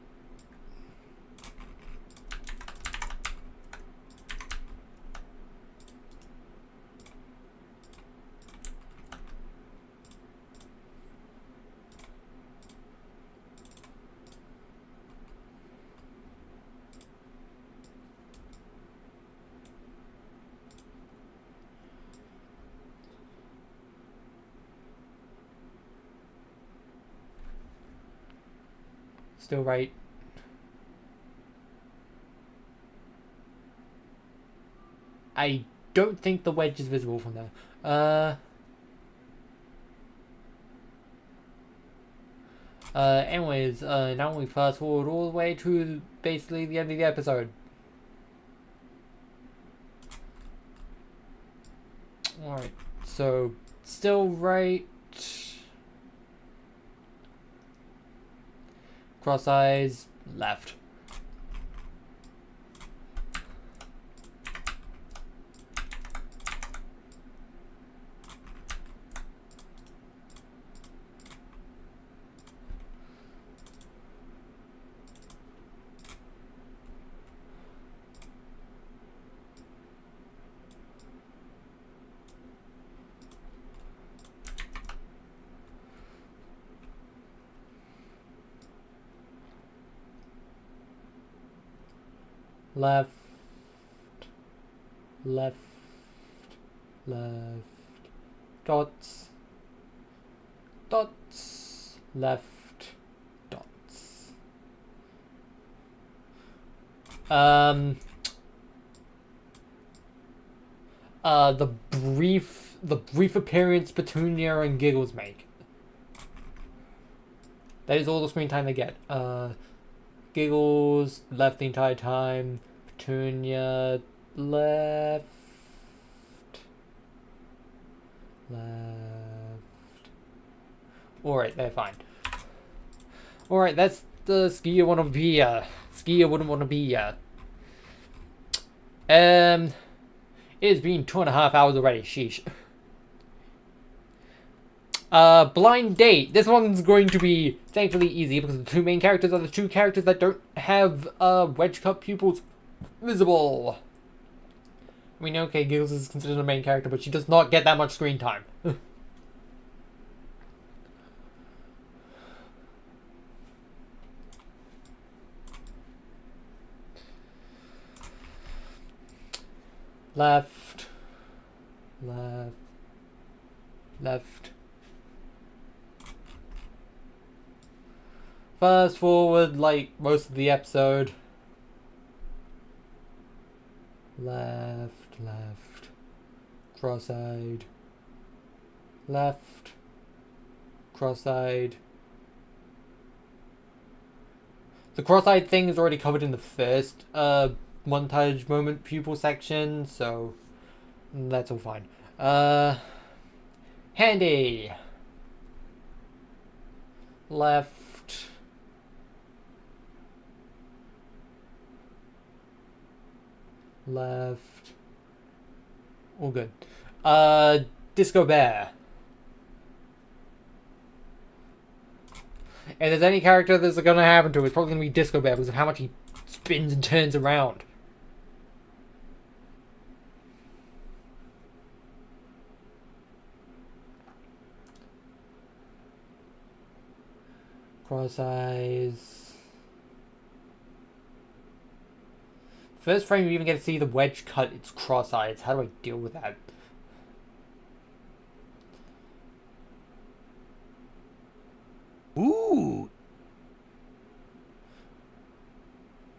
Still right. I don't think the wedge is visible from there. Anyways, now we fast forward all the way to basically the end of the episode. Alright, so still right. Cross eyes, left. Left, left, left, dots, dots, left, dots. The brief appearance Petunia and Giggles make. That is all the screen time they get. Giggles left the entire time. Petunia left. Alright, they're fine. Alright, that's the skier wanna be. Skier wouldn't want to be. It's been 2.5 hours already. Sheesh. Blind date. This one's going to be thankfully easy because the 2 main characters are the 2 characters that don't have wedge cut pupils visible. I mean, okay, Giggles is considered a main character, but she does not get that much screen time. Left. Left. Left. Fast forward like most of the episode. Left, left, cross-eyed, left, cross-eyed. The cross-eyed thing is already covered in the first montage moment pupil section, so That's all fine. Handy. Left. Left. All good. Disco Bear. And if there's any character that's gonna happen to, it's probably gonna be Disco Bear because of how much he spins and turns around. Cross eyes. First frame, you even get to see the wedge cut its cross eyes. How do I deal with that? Ooh.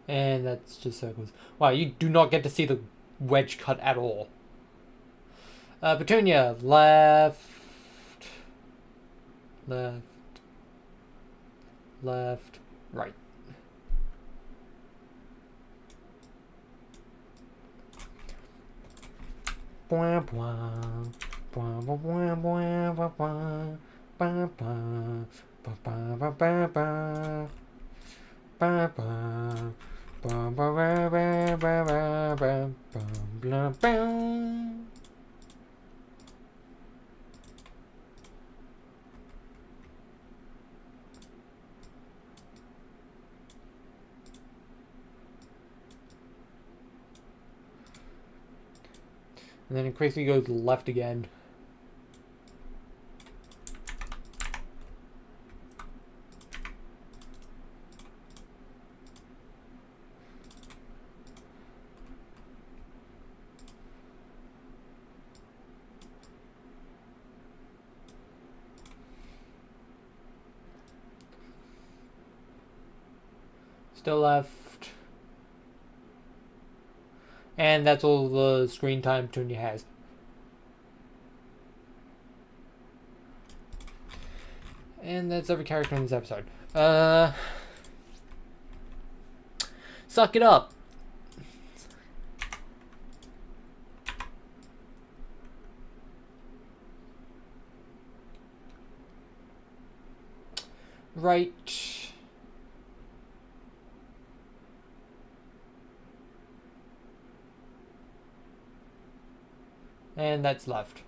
And that's just circles. Wow, you do not get to see the wedge cut at all. Petunia, left. Left. Left. Right. Blah, blah. Blah, blah, blah, blah, blah, blah. Ba, ba. Ba, ba, ba, ba, ba. Ba, ba. Ba, ba, ba, ba, ba, ba, ba, blah, blah. And then it quickly goes left again. Still left. And that's all the screen time Petunia has. And that's every character in this episode. Suck it up. Right. And that's left.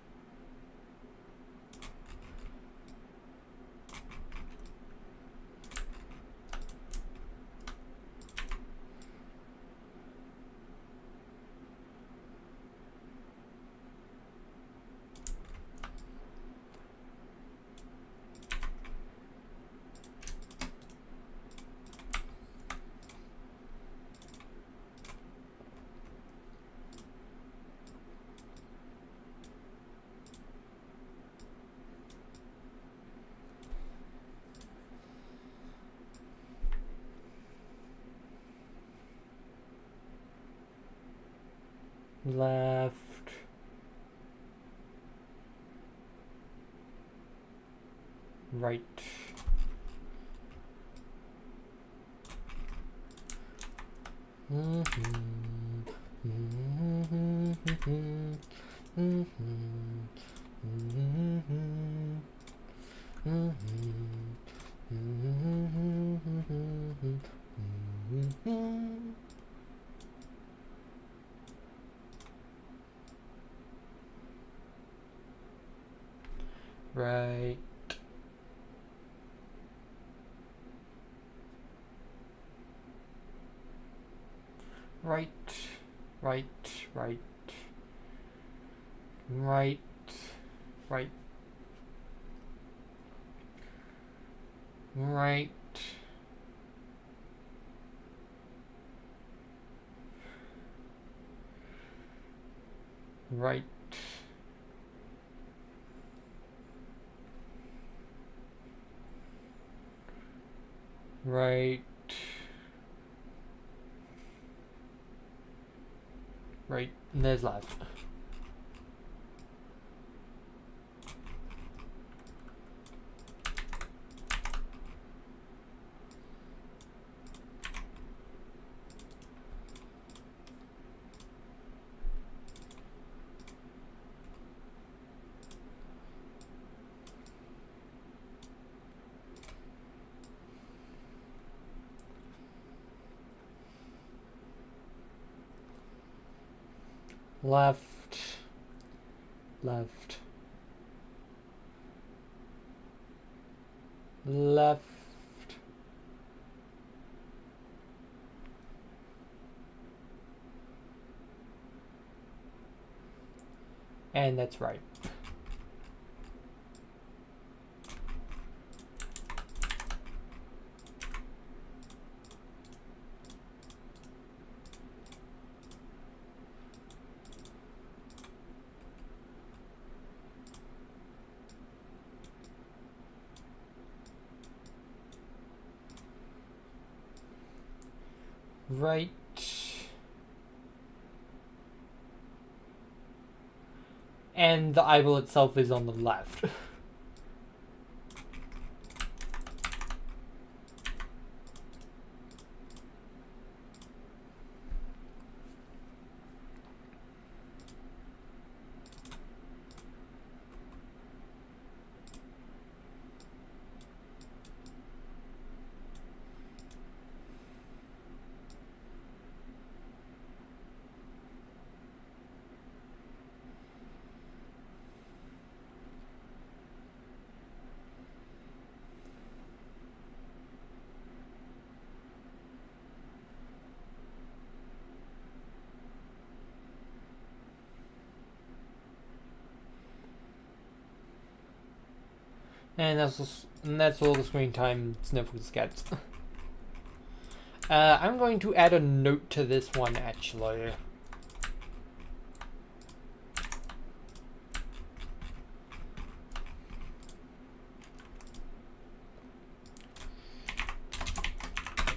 Left. Right. Right. Right. Right. Right. Right. Right. Right. Right. Right. Right. And there's left. left, left, left, and that's right. Right. And the eyeball itself is on the left. And that's all the screen time Sniffles gets. I'm going to add a note to this one, actually.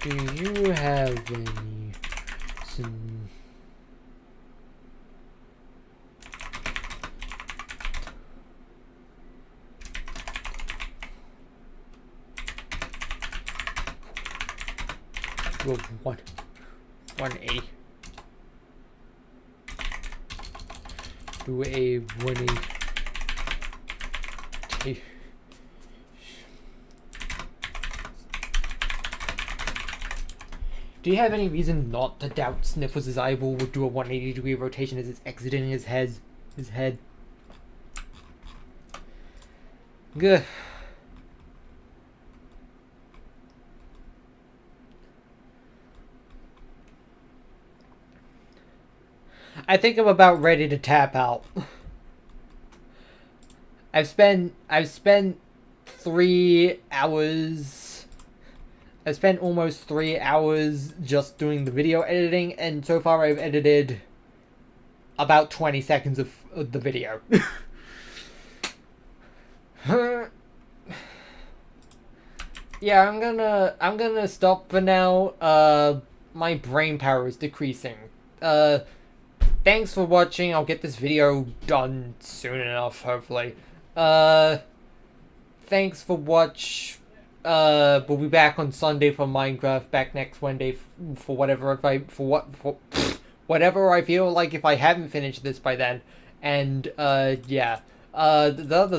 Do you have any well, one A. Do a 1A. Do you have any reason not to doubt Sniffles' eyeball would do a 180-degree rotation as it's exiting his head? Good. I think I'm about ready to tap out. I've spent 3 hours. I've spent almost 3 hours just doing the video editing, and so far I've edited about 20 seconds of the video. Yeah, I'm gonna stop for now. My brain power is decreasing. Thanks for watching. I'll get this video done soon enough, hopefully. Thanks for watch. We'll be back on Sunday for Minecraft. Back next Wednesday for whatever whatever I feel like if I haven't finished this by then. And yeah. The other